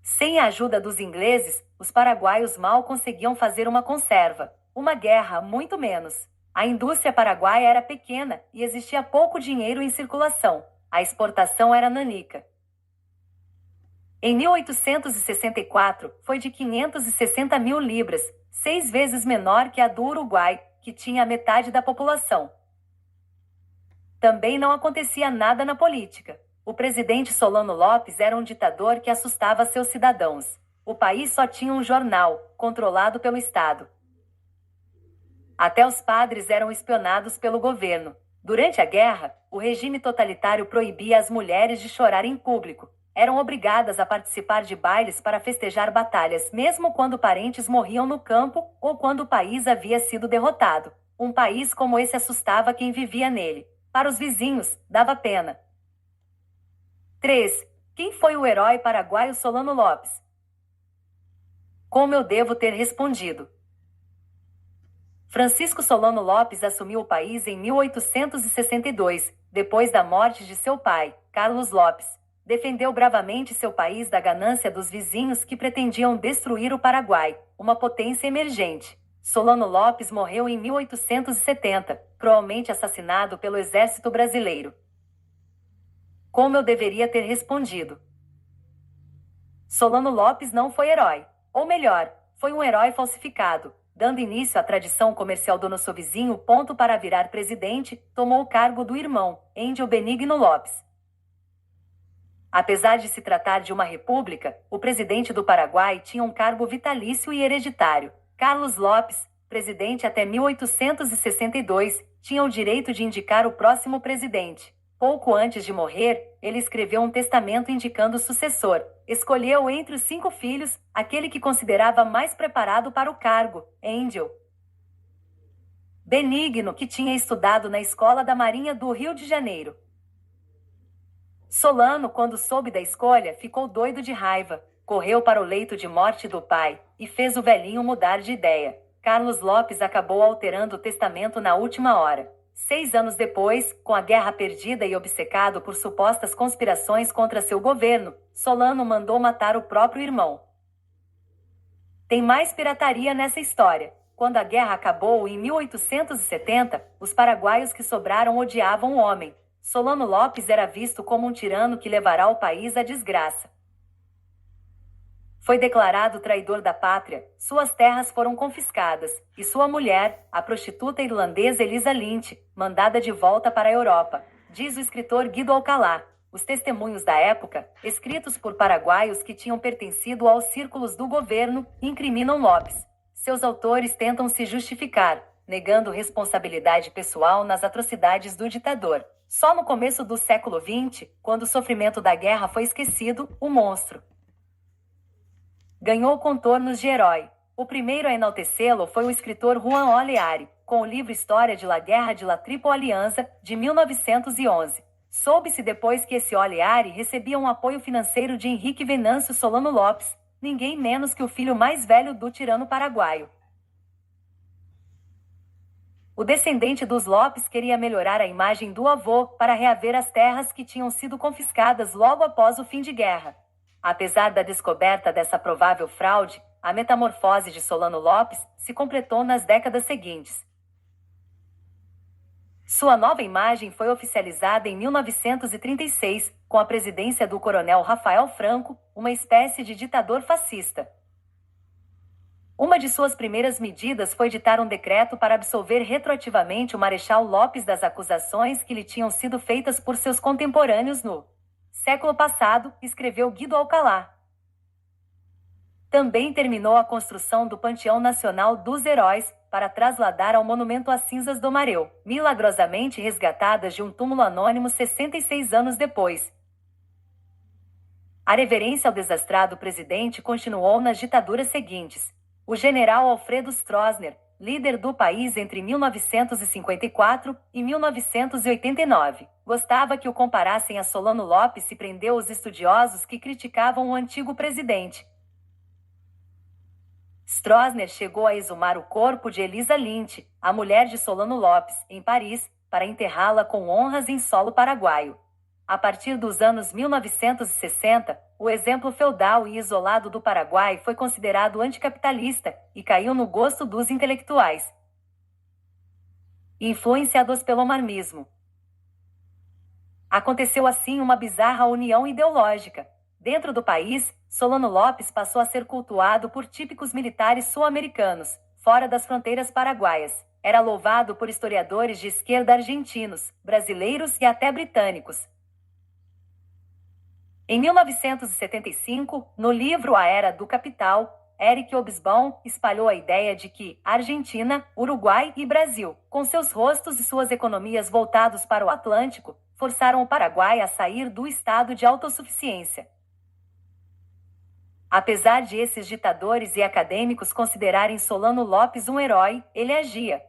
Sem a ajuda dos ingleses, os paraguaios mal conseguiam fazer uma conserva, uma guerra, muito menos. A indústria paraguaia era pequena e existia pouco dinheiro em circulação. A exportação era nanica. Em 1864, foi de 560 mil libras, 6 vezes menor que a do Uruguai, que tinha a metade da população. Também não acontecia nada na política. O presidente Solano Lopes era um ditador que assustava seus cidadãos. O país só tinha um jornal, controlado pelo Estado. Até os padres eram espionados pelo governo. Durante a guerra, o regime totalitário proibia as mulheres de chorar em público. Eram obrigadas a participar de bailes para festejar batalhas, mesmo quando parentes morriam no campo ou quando o país havia sido derrotado. Um país como esse assustava quem vivia nele. Para os vizinhos, dava pena. 3. Quem foi o herói paraguaio Solano Lopes? Como eu devo ter respondido? Francisco Solano Lopes assumiu o país em 1862, depois da morte de seu pai, Carlos Lopes. Defendeu bravamente seu país da ganância dos vizinhos que pretendiam destruir o Paraguai, uma potência emergente. Solano Lopes morreu em 1870, cruelmente assassinado pelo exército brasileiro. Como eu deveria ter respondido? Solano Lopes não foi herói. Ou melhor, foi um herói falsificado. Dando início à tradição comercial do nosso vizinho. Para virar presidente, tomou o cargo do irmão, Índio Benigno Lopes. Apesar de se tratar de uma república, o presidente do Paraguai tinha um cargo vitalício e hereditário. Carlos Lopes, presidente até 1862, tinha o direito de indicar o próximo presidente. Pouco antes de morrer, ele escreveu um testamento indicando o sucessor. Escolheu entre os 5 filhos, aquele que considerava mais preparado para o cargo, Índio Benigno, que tinha estudado na Escola da Marinha do Rio de Janeiro. Solano, quando soube da escolha, ficou doido de raiva. Correu para o leito de morte do pai e fez o velhinho mudar de ideia. Carlos Lopes acabou alterando o testamento na última hora. 6 anos depois, com a guerra perdida e obcecado por supostas conspirações contra seu governo, Solano mandou matar o próprio irmão. Tem mais pirataria nessa história. Quando a guerra acabou em 1870, os paraguaios que sobraram odiavam o homem. Solano Lopes era visto como um tirano que levará o país à desgraça. Foi declarado traidor da pátria, suas terras foram confiscadas, e sua mulher, a prostituta irlandesa Elisa Lynch, mandada de volta para a Europa, diz o escritor Guido Alcalá. Os testemunhos da época, escritos por paraguaios que tinham pertencido aos círculos do governo, incriminam Lopes. Seus autores tentam se justificar, negando responsabilidade pessoal nas atrocidades do ditador. Só no começo do século XX, quando o sofrimento da guerra foi esquecido, o monstro ganhou contornos de herói. O primeiro a enaltecê-lo foi o escritor Juan Oleari. com o livro História de la Guerra de la Triple Alianza, de 1911. Soube-se depois que esse oleário recebia um apoio financeiro de Henrique Venâncio Solano Lopes, ninguém menos que o filho mais velho do tirano paraguaio. O descendente dos Lopes queria melhorar a imagem do avô para reaver as terras que tinham sido confiscadas logo após o fim de guerra. Apesar da descoberta dessa provável fraude, a metamorfose de Solano Lopes se completou nas décadas seguintes. Sua nova imagem foi oficializada em 1936, com a presidência do coronel Rafael Franco, uma espécie de ditador fascista. Uma de suas primeiras medidas foi ditar um decreto para absolver retroativamente o Marechal Lopes das acusações que lhe tinham sido feitas por seus contemporâneos no século passado, escreveu Guido Alcalá. Também terminou a construção do Panteão Nacional dos Heróis, para trasladar ao Monumento às Cinzas do Mareu, milagrosamente resgatadas de um túmulo anônimo 66 anos depois. A reverência ao desastrado presidente continuou nas ditaduras seguintes. O general Alfredo Stroessner, líder do país entre 1954 e 1989, gostava que o comparassem a Solano Lopes e prendeu os estudiosos que criticavam o antigo presidente. Stroessner chegou a exumar o corpo de Elisa Lynch, a mulher de Solano Lopes, em Paris, para enterrá-la com honras em solo paraguaio. A partir dos anos 1960, o exemplo feudal e isolado do Paraguai foi considerado anticapitalista e caiu no gosto dos intelectuais. Influenciados pelo marxismo. Aconteceu assim uma bizarra união ideológica. Dentro do país, Solano Lopes passou a ser cultuado por típicos militares sul-americanos, fora das fronteiras paraguaias. Era louvado por historiadores de esquerda argentinos, brasileiros e até britânicos. Em 1975, no livro A Era do Capital, Eric Hobsbawm espalhou a ideia de que Argentina, Uruguai e Brasil, com seus rostos e suas economias voltados para o Atlântico, forçaram o Paraguai a sair do estado de autossuficiência. Apesar de esses ditadores e acadêmicos considerarem Solano Lopes um herói, ele agia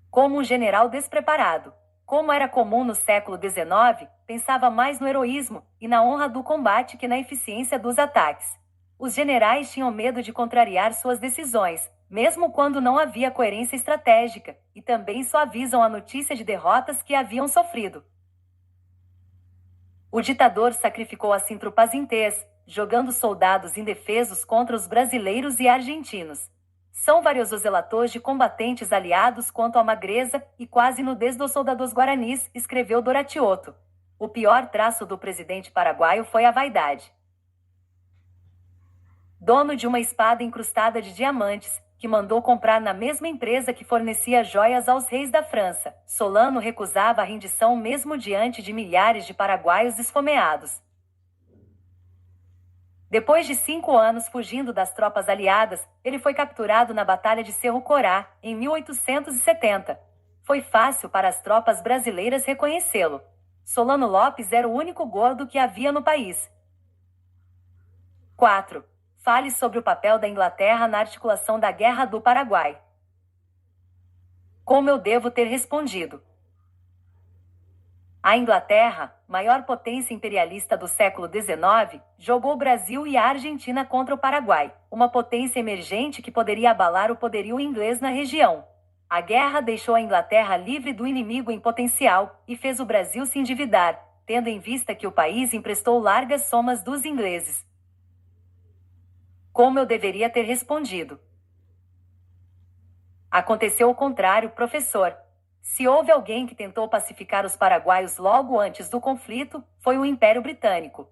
como um general despreparado. Como era comum no século XIX, pensava mais no heroísmo e na honra do combate que na eficiência dos ataques. Os generais tinham medo de contrariar suas decisões, mesmo quando não havia coerência estratégica, e também suavizam a notícia de derrotas que haviam sofrido. O ditador sacrificou assim tropas inteiras, jogando soldados indefesos contra os brasileiros e argentinos. São vários os relatos de combatentes aliados quanto à magreza e quase nudez dos soldados guaranis, escreveu Doratioto. O pior traço do presidente paraguaio foi a vaidade. Dono de uma espada incrustada de diamantes, que mandou comprar na mesma empresa que fornecia joias aos reis da França, Solano recusava a rendição mesmo diante de milhares de paraguaios esfomeados. Depois de 5 anos fugindo das tropas aliadas, ele foi capturado na Batalha de Cerro Corá, em 1870. Foi fácil para as tropas brasileiras reconhecê-lo. Solano Lopes era o único gordo que havia no país. 4. Fale sobre o papel da Inglaterra na articulação da Guerra do Paraguai. Como eu devo ter respondido? A Inglaterra, maior potência imperialista do século XIX, jogou o Brasil e a Argentina contra o Paraguai, uma potência emergente que poderia abalar o poderio inglês na região. A guerra deixou a Inglaterra livre do inimigo em potencial e fez o Brasil se endividar, tendo em vista que o país emprestou largas somas dos ingleses. Como eu deveria ter respondido? Aconteceu o contrário, professor. Se houve alguém que tentou pacificar os paraguaios logo antes do conflito, foi o Império Britânico.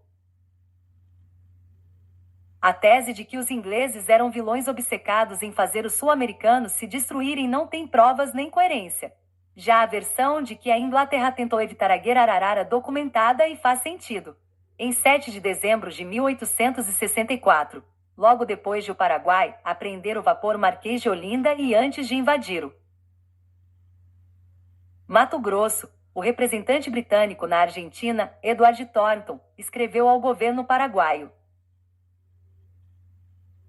A tese de que os ingleses eram vilões obcecados em fazer os sul-americanos se destruírem não tem provas nem coerência. Já a versão de que a Inglaterra tentou evitar a Guerra Arara documentada e faz sentido. Em 7 de dezembro de 1864, logo depois de o Paraguai apreender o vapor Marquês de Olinda e antes de invadi-lo, Mato Grosso, o representante britânico na Argentina, Edward Thornton, escreveu ao governo paraguaio.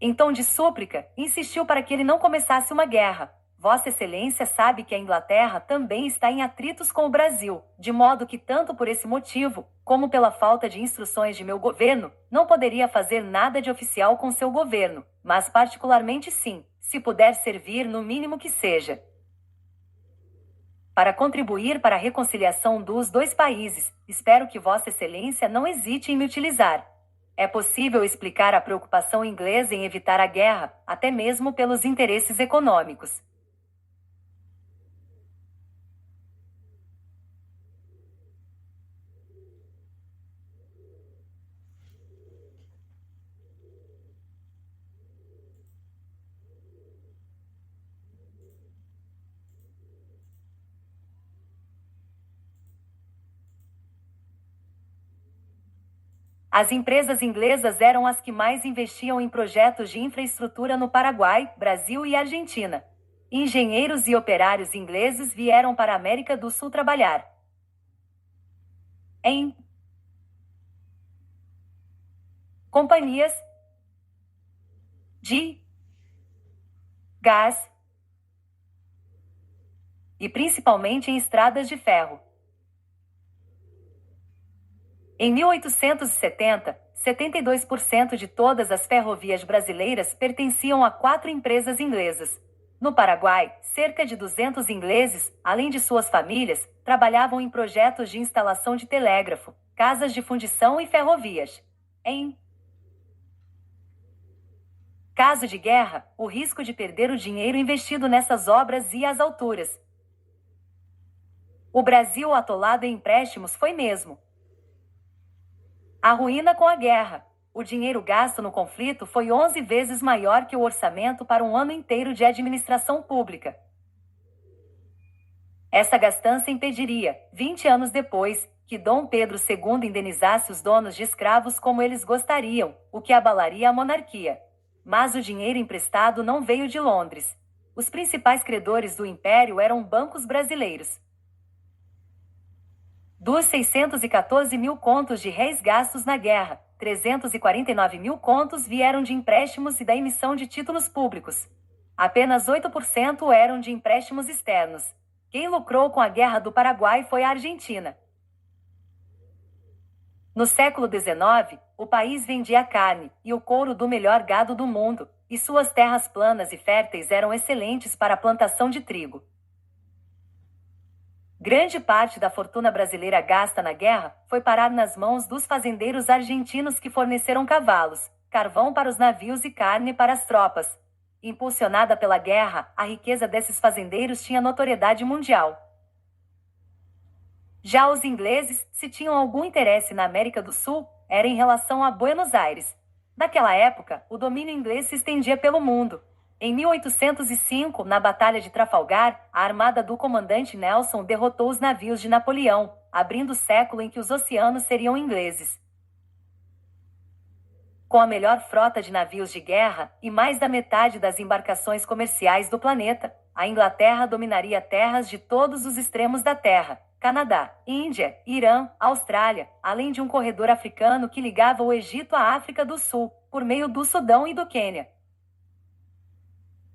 Em tom de súplica, insistiu para que ele não começasse uma guerra. Vossa Excelência sabe que a Inglaterra também está em atritos com o Brasil, de modo que tanto por esse motivo, como pela falta de instruções de meu governo, não poderia fazer nada de oficial com seu governo, mas particularmente sim, se puder servir no mínimo que seja, para contribuir para a reconciliação dos dois países. Espero que Vossa Excelência não hesite em me utilizar. É possível explicar a preocupação inglesa em evitar a guerra, até mesmo pelos interesses econômicos. As empresas inglesas eram as que mais investiam em projetos de infraestrutura no Paraguai, Brasil e Argentina. Engenheiros e operários ingleses vieram para a América do Sul trabalhar em companhias de gás e principalmente em estradas de ferro. Em 1870, 72% de todas as ferrovias brasileiras pertenciam a 4 empresas inglesas. No Paraguai, cerca de 200 ingleses, além de suas famílias, trabalhavam em projetos de instalação de telégrafo, casas de fundição e ferrovias. Em caso de guerra, o risco de perder o dinheiro investido nessas obras ia às alturas. O Brasil atolado em empréstimos foi mesmo a ruína com a guerra. O dinheiro gasto no conflito foi 11 vezes maior que o orçamento para um ano inteiro de administração pública. Essa gastança impediria, 20 anos depois, que Dom Pedro II indenizasse os donos de escravos como eles gostariam, o que abalaria a monarquia. Mas o dinheiro emprestado não veio de Londres. Os principais credores do império eram bancos brasileiros. Dos 614 mil contos de réis gastos na guerra, 349 mil contos vieram de empréstimos e da emissão de títulos públicos. Apenas 8% eram de empréstimos externos. Quem lucrou com a Guerra do Paraguai foi a Argentina. No século XIX, o país vendia carne e o couro do melhor gado do mundo, e suas terras planas e férteis eram excelentes para a plantação de trigo. Grande parte da fortuna brasileira gasta na guerra foi parar nas mãos dos fazendeiros argentinos que forneceram cavalos, carvão para os navios e carne para as tropas. Impulsionada pela guerra, a riqueza desses fazendeiros tinha notoriedade mundial. Já os ingleses, se tinham algum interesse na América do Sul, era em relação a Buenos Aires. Naquela época, o domínio inglês se estendia pelo mundo. Em 1805, na Batalha de Trafalgar, a armada do comandante Nelson derrotou os navios de Napoleão, abrindo o século em que os oceanos seriam ingleses. Com a melhor frota de navios de guerra e mais da metade das embarcações comerciais do planeta, a Inglaterra dominaria terras de todos os extremos da Terra: Canadá, Índia, Irã, Austrália, além de um corredor africano que ligava o Egito à África do Sul, por meio do Sudão e do Quênia.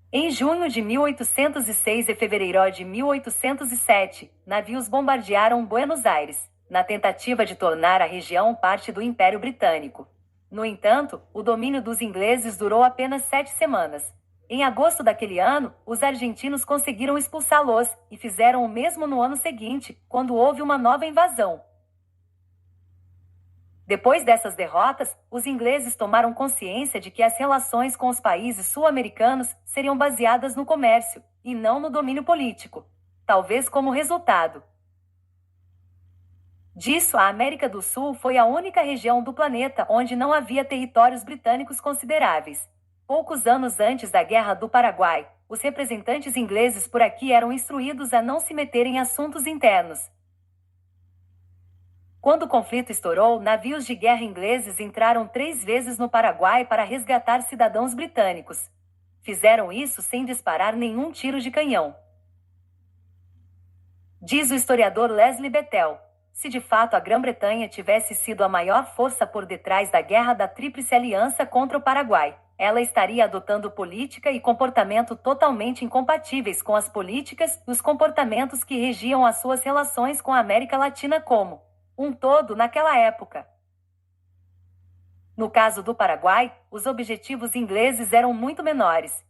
Em junho de 1806 e fevereiro de 1807, navios bombardearam Buenos Aires, na tentativa de tornar a região parte do Império Britânico. No entanto, o domínio dos ingleses durou apenas 7 semanas. Em agosto daquele ano, os argentinos conseguiram expulsá-los e fizeram o mesmo no ano seguinte, quando houve uma nova invasão. Depois dessas derrotas, os ingleses tomaram consciência de que as relações com os países sul-americanos seriam baseadas no comércio, e não no domínio político. Talvez como resultado disso, a América do Sul foi a única região do planeta onde não havia territórios britânicos consideráveis. Poucos anos antes da Guerra do Paraguai, os representantes ingleses por aqui eram instruídos a não se meterem em assuntos internos. Quando o conflito estourou, navios de guerra ingleses entraram 3 vezes no Paraguai para resgatar cidadãos britânicos. Fizeram isso sem disparar nenhum tiro de canhão. Diz o historiador Leslie Bethel: se de fato a Grã-Bretanha tivesse sido a maior força por detrás da guerra da Tríplice Aliança contra o Paraguai, ela estaria adotando política e comportamento totalmente incompatíveis com as políticas e os comportamentos que regiam as suas relações com a América Latina como um todo naquela época. No caso do Paraguai, os objetivos ingleses eram muito menores.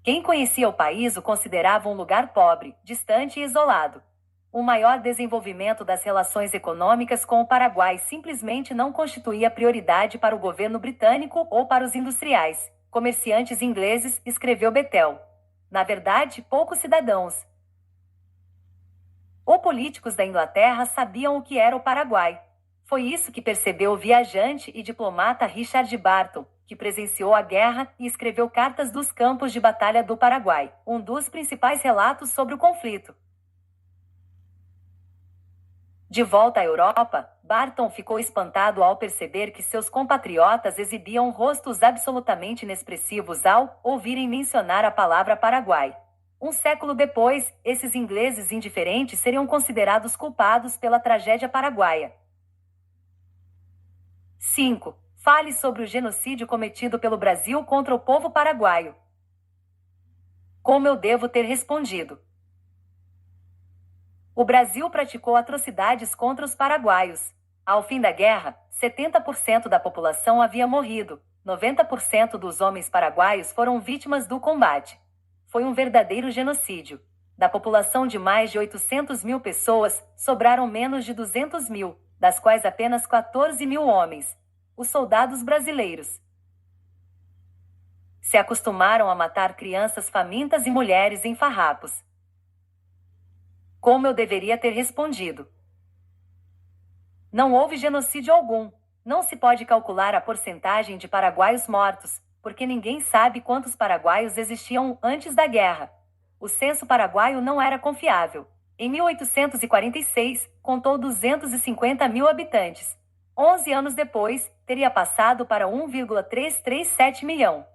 Quem conhecia o país o considerava um lugar pobre, distante e isolado. O maior desenvolvimento das relações econômicas com o Paraguai simplesmente não constituía prioridade para o governo britânico ou para os industriais, comerciantes ingleses, escreveu Bethel. Na verdade, poucos cidadãos ou políticos da Inglaterra sabiam o que era o Paraguai. Foi isso que percebeu o viajante e diplomata Richard Barton, que presenciou a guerra e escreveu Cartas dos Campos de Batalha do Paraguai, um dos principais relatos sobre o conflito. De volta à Europa, Barton ficou espantado ao perceber que seus compatriotas exibiam rostos absolutamente inexpressivos ao ouvirem mencionar a palavra Paraguai. Um século depois, esses ingleses indiferentes seriam considerados culpados pela tragédia paraguaia. 5. Fale sobre o genocídio cometido pelo Brasil contra o povo paraguaio. Como eu devo ter respondido? O Brasil praticou atrocidades contra os paraguaios. Ao fim da guerra, 70% da população havia morrido. 90% dos homens paraguaios foram vítimas do combate. Foi um verdadeiro genocídio. Da população de mais de 800 mil pessoas, sobraram menos de 200 mil, das quais apenas 14 mil homens. Os soldados brasileiros se acostumaram a matar crianças famintas e mulheres em farrapos. Como eu deveria ter respondido? Não houve genocídio algum. Não se pode calcular a porcentagem de paraguaios mortos, porque ninguém sabe quantos paraguaios existiam antes da guerra. O censo paraguaio não era confiável. Em 1846, contou 250 mil habitantes. 11 anos depois, teria passado para 1,337 milhão.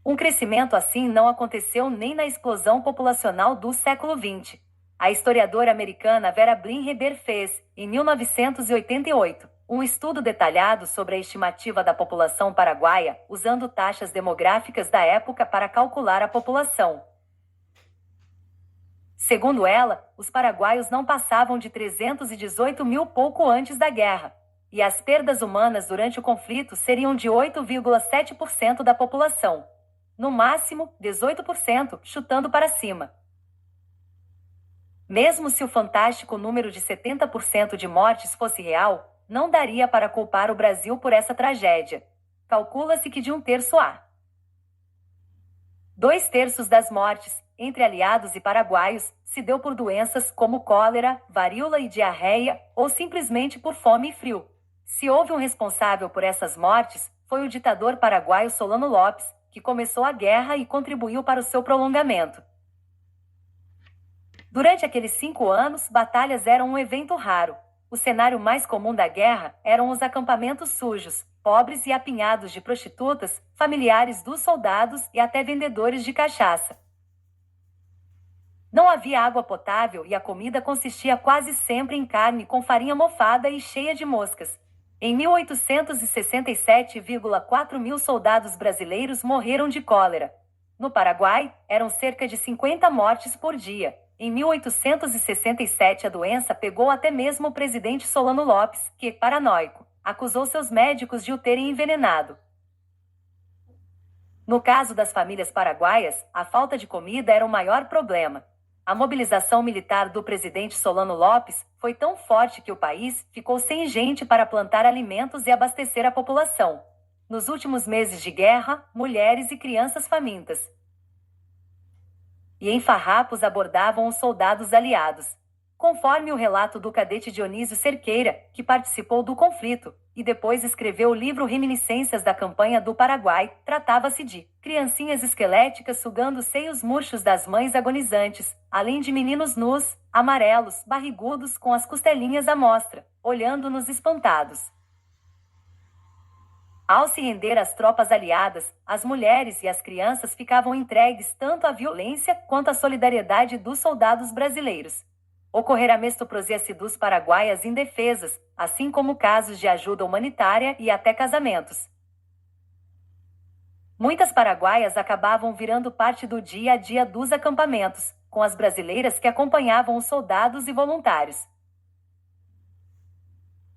Um crescimento assim não aconteceu nem na explosão populacional do século XX. A historiadora americana Vera Brin-Reber fez, em 1988, um estudo detalhado sobre a estimativa da população paraguaia, usando taxas demográficas da época para calcular a população. Segundo ela, os paraguaios não passavam de 318 mil pouco antes da guerra, e as perdas humanas durante o conflito seriam de 8,7% da população. No máximo, 18%, chutando para cima. Mesmo se o fantástico número de 70% de mortes fosse real, não daria para culpar o Brasil por essa tragédia. Calcula-se que de 1/3 a 2/3 das mortes, entre aliados e paraguaios, se deu por doenças como cólera, varíola e diarreia, ou simplesmente por fome e frio. Se houve um responsável por essas mortes, foi o ditador paraguaio Solano Lopes, que começou a guerra e contribuiu para o seu prolongamento. Durante aqueles 5 anos, batalhas eram um evento raro. O cenário mais comum da guerra eram os acampamentos sujos, pobres e apinhados de prostitutas, familiares dos soldados e até vendedores de cachaça. Não havia água potável e a comida consistia quase sempre em carne com farinha mofada e cheia de moscas. Em 1867,4 mil soldados brasileiros morreram de cólera. No Paraguai, eram cerca de 50 mortes por dia. Em 1867, a doença pegou até mesmo o presidente Solano Lopes, que, paranoico, acusou seus médicos de o terem envenenado. No caso das famílias paraguaias, a falta de comida era o maior problema. A mobilização militar do presidente Solano Lopes foi tão forte que o país ficou sem gente para plantar alimentos e abastecer a população. Nos últimos meses de guerra, mulheres e crianças famintas e em farrapos abordavam os soldados aliados. Conforme o relato do cadete Dionísio Cerqueira, que participou do conflito e depois escreveu o livro Reminiscências da Campanha do Paraguai, tratava-se de criancinhas esqueléticas sugando seios murchos das mães agonizantes, além de meninos nus, amarelos, barrigudos com as costelinhas à mostra, olhando-nos espantados. Ao se render às tropas aliadas, as mulheres e as crianças ficavam entregues tanto à violência quanto à solidariedade dos soldados brasileiros. Ocorrerá mestoprosia dos paraguaias indefesas, assim como casos de ajuda humanitária e até casamentos. Muitas paraguaias acabavam virando parte do dia a dia dos acampamentos, com as brasileiras que acompanhavam os soldados e voluntários.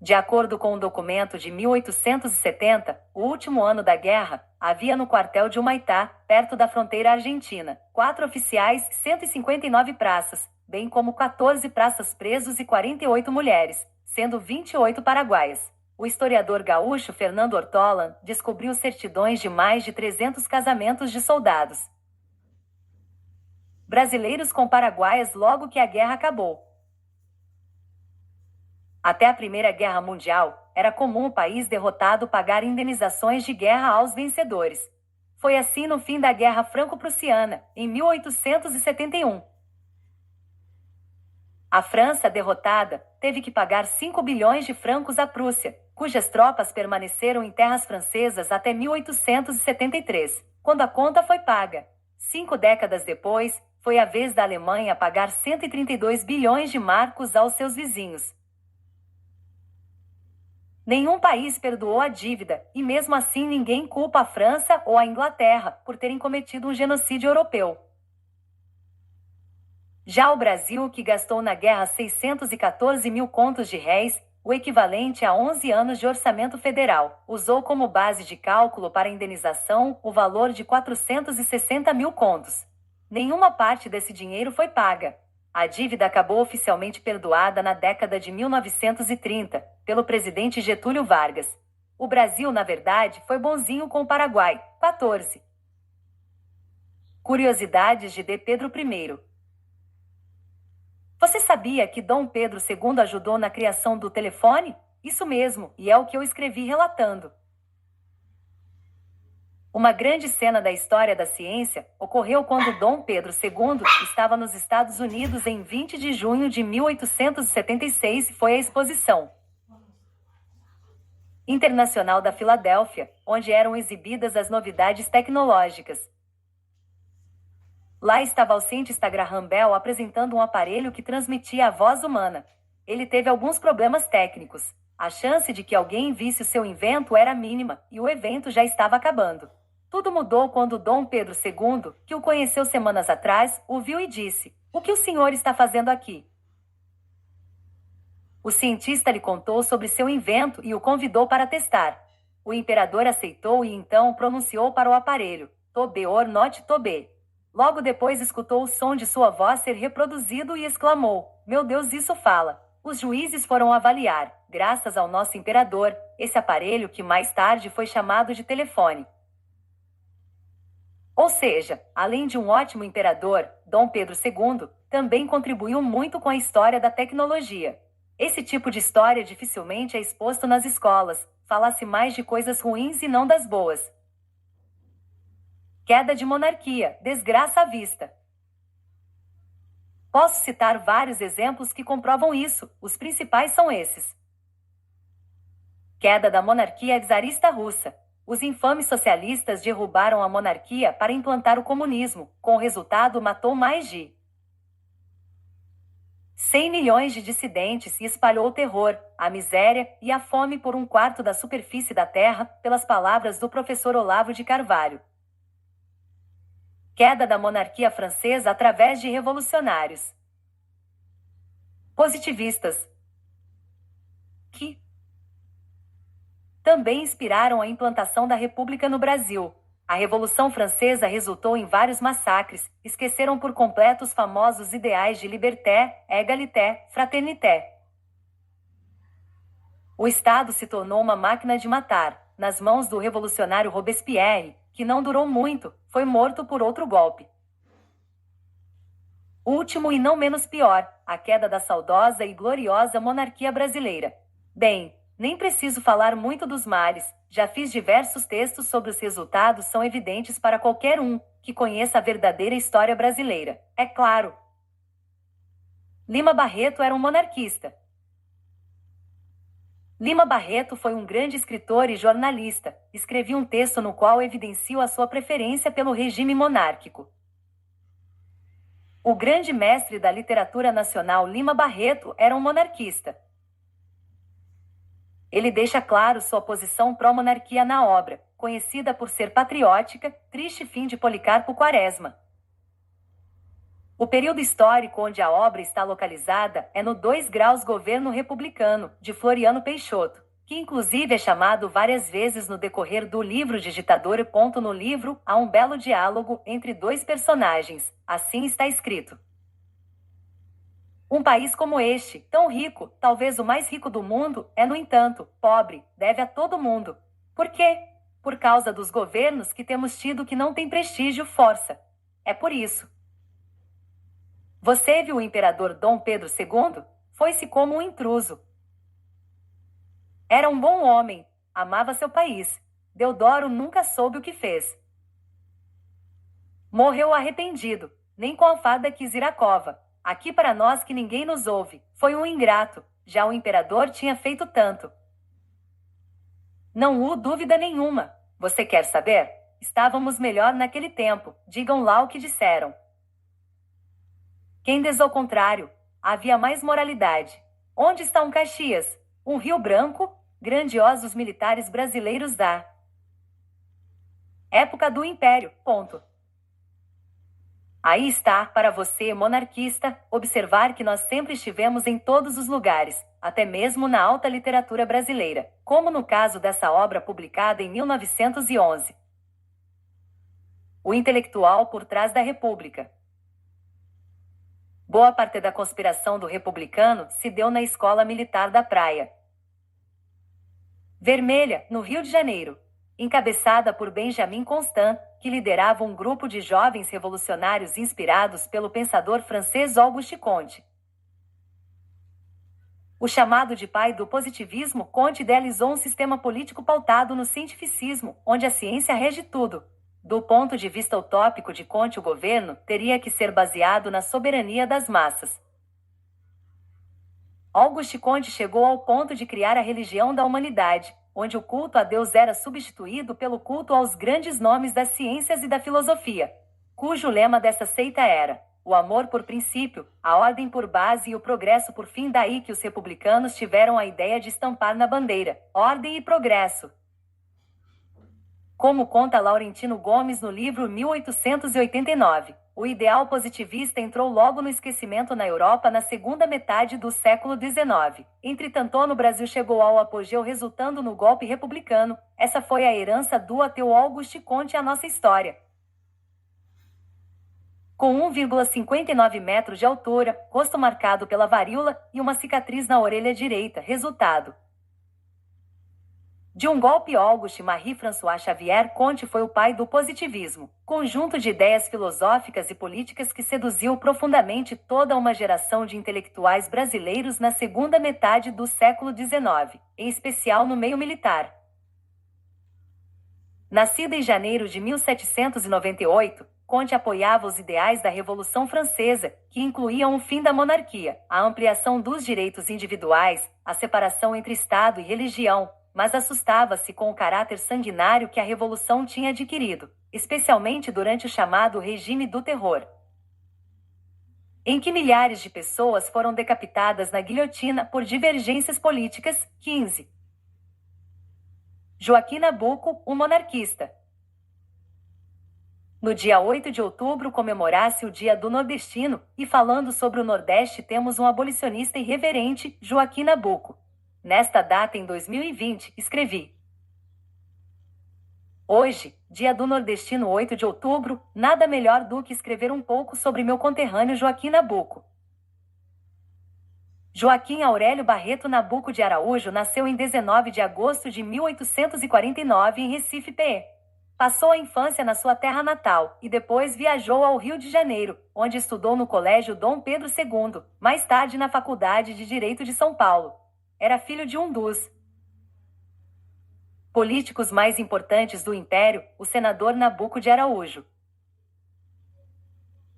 De acordo com um documento de 1870, o último ano da guerra, havia no quartel de Humaitá, perto da fronteira argentina, 4 oficiais, 159 praças, bem como 14 praças presos e 48 mulheres, sendo 28 paraguaias. O historiador gaúcho Fernando Ortolan descobriu certidões de mais de 300 casamentos de soldados brasileiros com paraguaias logo que a guerra acabou. Até a Primeira Guerra Mundial, era comum o país derrotado pagar indenizações de guerra aos vencedores. Foi assim no fim da Guerra Franco-Prussiana, em 1871. A França, derrotada, teve que pagar 5 bilhões de francos à Prússia, cujas tropas permaneceram em terras francesas até 1873, quando a conta foi paga. 5 décadas depois, foi a vez da Alemanha pagar 132 bilhões de marcos aos seus vizinhos. Nenhum país perdoou a dívida, e mesmo assim ninguém culpa a França ou a Inglaterra por terem cometido um genocídio europeu. Já o Brasil, que gastou na guerra 614 mil contos de réis, o equivalente a 11 anos de orçamento federal, usou como base de cálculo para a indenização o valor de 460 mil contos. Nenhuma parte desse dinheiro foi paga. A dívida acabou oficialmente perdoada na década de 1930, pelo presidente Getúlio Vargas. O Brasil, na verdade, foi bonzinho com o Paraguai. 14. Curiosidades de D. Pedro I. Você sabia que Dom Pedro II ajudou na criação do telefone? Isso mesmo, e é o que eu escrevi relatando. Uma grande cena da história da ciência ocorreu quando Dom Pedro II estava nos Estados Unidos em 20 de junho de 1876 e foi à Exposição Internacional da Filadélfia, onde eram exibidas as novidades tecnológicas. Lá estava o cientista Graham Bell apresentando um aparelho que transmitia a voz humana. Ele teve alguns problemas técnicos. A chance de que alguém visse o seu invento era mínima, e o evento já estava acabando. Tudo mudou quando Dom Pedro II, que o conheceu semanas atrás, o viu e disse: "O que o senhor está fazendo aqui?" O cientista lhe contou sobre seu invento e o convidou para testar. O imperador aceitou e então pronunciou para o aparelho: "Tobe or not tobe." Logo depois escutou o som de sua voz ser reproduzido e exclamou: "Meu Deus, isso fala!" Os juízes foram avaliar, graças ao nosso imperador, esse aparelho que mais tarde foi chamado de telefone. Ou seja, além de um ótimo imperador, Dom Pedro II também contribuiu muito com a história da tecnologia. Esse tipo de história dificilmente é exposto nas escolas, fala-se mais de coisas ruins e não das boas. Queda de monarquia, desgraça à vista. Posso citar vários exemplos que comprovam isso, os principais são esses. Queda da monarquia czarista russa. Os infames socialistas derrubaram a monarquia para implantar o comunismo, com o resultado matou mais de 100 milhões de dissidentes e espalhou o terror, a miséria e a fome por um quarto da superfície da terra, pelas palavras do professor Olavo de Carvalho. Queda da monarquia francesa através de revolucionários positivistas, que também inspiraram a implantação da República no Brasil. A Revolução Francesa resultou em vários massacres, esqueceram por completo os famosos ideais de liberté, égalité, fraternité. O Estado se tornou uma máquina de matar, nas mãos do revolucionário Robespierre, que não durou muito, foi morto por outro golpe. Último e não menos pior, a queda da saudosa e gloriosa monarquia brasileira. Bem, nem preciso falar muito dos males, já fiz diversos textos sobre os resultados, são evidentes para qualquer um que conheça a verdadeira história brasileira. É claro. Lima Barreto era um monarquista. Lima Barreto foi um grande escritor e jornalista. Escrevi um texto no qual evidencio a sua preferência pelo regime monárquico. O grande mestre da literatura nacional Lima Barreto era um monarquista. Ele deixa claro sua posição pró-monarquia na obra, conhecida por ser patriótica, Triste Fim de Policarpo Quaresma. O período histórico onde a obra está localizada é no 2 graus Governo Republicano, de Floriano Peixoto, que inclusive é chamado várias vezes no decorrer do livro de ditador. No livro, há um belo diálogo entre dois personagens, assim está escrito. Um país como este, tão rico, talvez o mais rico do mundo, é, no entanto, pobre, deve a todo mundo. Por quê? Por causa dos governos que temos tido que não têm prestígio, força. É por isso. Você viu o imperador Dom Pedro II? Foi-se como um intruso. Era um bom homem, amava seu país. Deodoro nunca soube o que fez. Morreu arrependido, nem com a fada quis ir à cova. Aqui para nós que ninguém nos ouve, foi um ingrato, já o imperador tinha feito tanto. Não há dúvida nenhuma. Você quer saber? Estávamos melhor naquele tempo, digam lá o que disseram. Quem diz ao contrário, havia mais moralidade. Onde está um Caxias? Um Rio Branco? Grandiosos militares brasileiros da época do Império, ponto. Aí está, para você, monarquista, observar que nós sempre estivemos em todos os lugares, até mesmo na alta literatura brasileira, como no caso dessa obra publicada em 1911. O intelectual por trás da República. Boa parte da conspiração do republicano se deu na Escola Militar da Praia Vermelha, no Rio de Janeiro, encabeçada por Benjamin Constant, que liderava um grupo de jovens revolucionários inspirados pelo pensador francês Auguste Comte. O chamado de pai do positivismo, Comte idealizou um sistema político pautado no cientificismo, onde a ciência rege tudo. Do ponto de vista utópico de Comte, o governo teria que ser baseado na soberania das massas. Auguste Comte chegou ao ponto de criar a religião da humanidade, onde o culto a Deus era substituído pelo culto aos grandes nomes das ciências e da filosofia, cujo lema dessa seita era o amor por princípio, a ordem por base e o progresso por fim. Daí que os republicanos tiveram a ideia de estampar na bandeira ordem e progresso. Como conta Laurentino Gomes no livro 1889, o ideal positivista entrou logo no esquecimento na Europa na segunda metade do século XIX. Entretanto, no Brasil chegou ao apogeu resultando no golpe republicano. Essa foi a herança do ateu Auguste Comte à nossa história. Com 1,59 metros de altura, rosto marcado pela varíola e uma cicatriz na orelha direita, resultado de um golpe. Auguste-Marie François Xavier Comte foi o pai do positivismo, conjunto de ideias filosóficas e políticas que seduziu profundamente toda uma geração de intelectuais brasileiros na segunda metade do século XIX, em especial no meio militar. Nascido em janeiro de 1798, Comte apoiava os ideais da Revolução Francesa, que incluíam o fim da monarquia, a ampliação dos direitos individuais, a separação entre Estado e religião, mas assustava-se com o caráter sanguinário que a Revolução tinha adquirido, especialmente durante o chamado Regime do Terror, em que milhares de pessoas foram decapitadas na guilhotina por divergências políticas. 15. Joaquim Nabuco, um monarquista. No dia 8 de outubro comemorasse o Dia do Nordestino, e falando sobre o Nordeste temos um abolicionista irreverente, Joaquim Nabuco. Nesta data, em 2020, escrevi: hoje, dia do nordestino 8 de outubro, nada melhor do que escrever um pouco sobre meu conterrâneo Joaquim Nabuco. Joaquim Aurélio Barreto Nabuco de Araújo nasceu em 19 de agosto de 1849 em Recife, PE. Passou a infância na sua terra natal e depois viajou ao Rio de Janeiro, onde estudou no Colégio Dom Pedro II, mais tarde na Faculdade de Direito de São Paulo. Era filho de um dos políticos mais importantes do Império, o senador Nabuco de Araújo.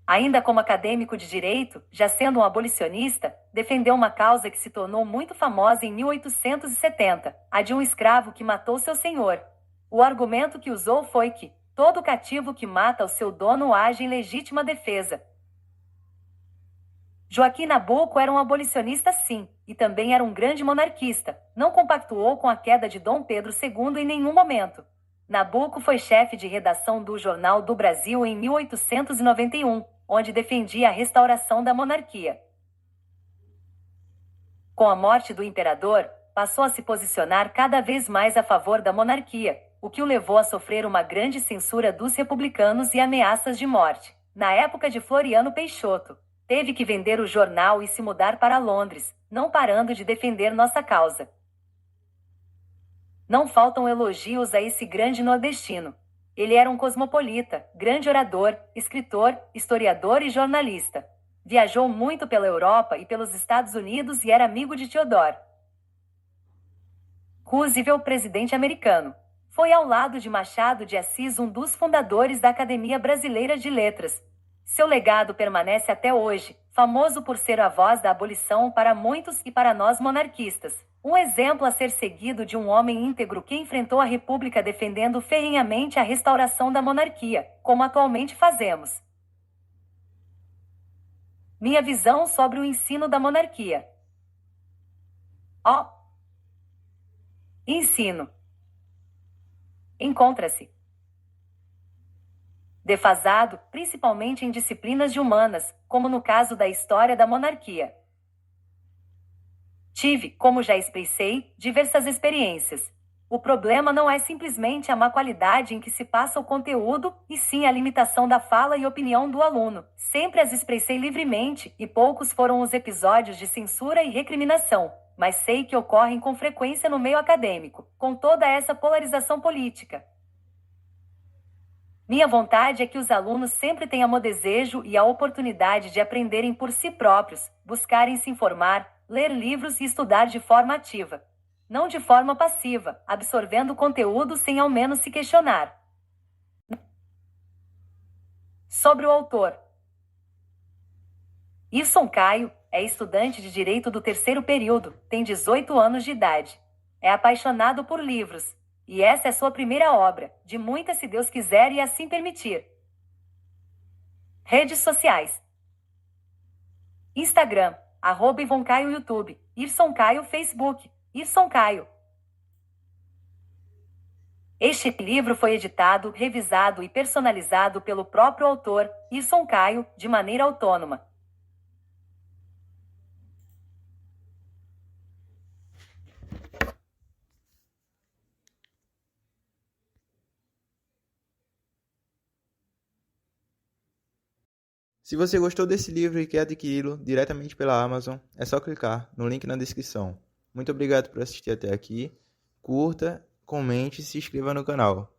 Ainda como acadêmico de direito, já sendo um abolicionista, defendeu uma causa que se tornou muito famosa em 1870, a de um escravo que matou seu senhor. O argumento que usou foi que todo cativo que mata o seu dono age em legítima defesa. Joaquim Nabuco era um abolicionista sim, e também era um grande monarquista. Não compactuou com a queda de Dom Pedro II em nenhum momento. Nabuco foi chefe de redação do Jornal do Brasil em 1891, onde defendia a restauração da monarquia. Com a morte do imperador, passou a se posicionar cada vez mais a favor da monarquia, o que o levou a sofrer uma grande censura dos republicanos e ameaças de morte. Na época de Floriano Peixoto, teve que vender o jornal e se mudar para Londres, não parando de defender nossa causa. Não faltam elogios a esse grande nordestino. Ele era um cosmopolita, grande orador, escritor, historiador e jornalista. Viajou muito pela Europa e pelos Estados Unidos e era amigo de Theodore Roosevelt, presidente americano. Foi ao lado de Machado de Assis um dos fundadores da Academia Brasileira de Letras. Seu legado permanece até hoje, famoso por ser a voz da abolição para muitos e para nós monarquistas. Um exemplo a ser seguido de um homem íntegro que enfrentou a República defendendo ferrenhamente a restauração da monarquia, como atualmente fazemos. Minha visão sobre o ensino da monarquia. Ensino. Encontra-se defasado, principalmente em disciplinas de humanas, como no caso da história da monarquia. Tive, como já expressei, diversas experiências. O problema não é simplesmente a má qualidade em que se passa o conteúdo, e sim a limitação da fala e opinião do aluno. Sempre as expressei livremente, e poucos foram os episódios de censura e recriminação, mas sei que ocorrem com frequência no meio acadêmico, com toda essa polarização política. Minha vontade é que os alunos sempre tenham o desejo e a oportunidade de aprenderem por si próprios, buscarem se informar, ler livros e estudar de forma ativa. Não de forma passiva, absorvendo o conteúdo sem ao menos se questionar. Sobre o autor. Irson Caio é estudante de Direito do terceiro período, tem 18 anos de idade. É apaixonado por livros. E essa é sua primeira obra, de muitas se Deus quiser e assim permitir. Redes sociais. Instagram, @Ivon Caio YouTube, Irson Caio Facebook, Irson Caio. Este livro foi editado, revisado e personalizado pelo próprio autor, Irson Caio, de maneira autônoma. Se você gostou desse livro e quer adquiri-lo diretamente pela Amazon, é só clicar no link na descrição. Muito obrigado por assistir até aqui. Curta, comente e se inscreva no canal.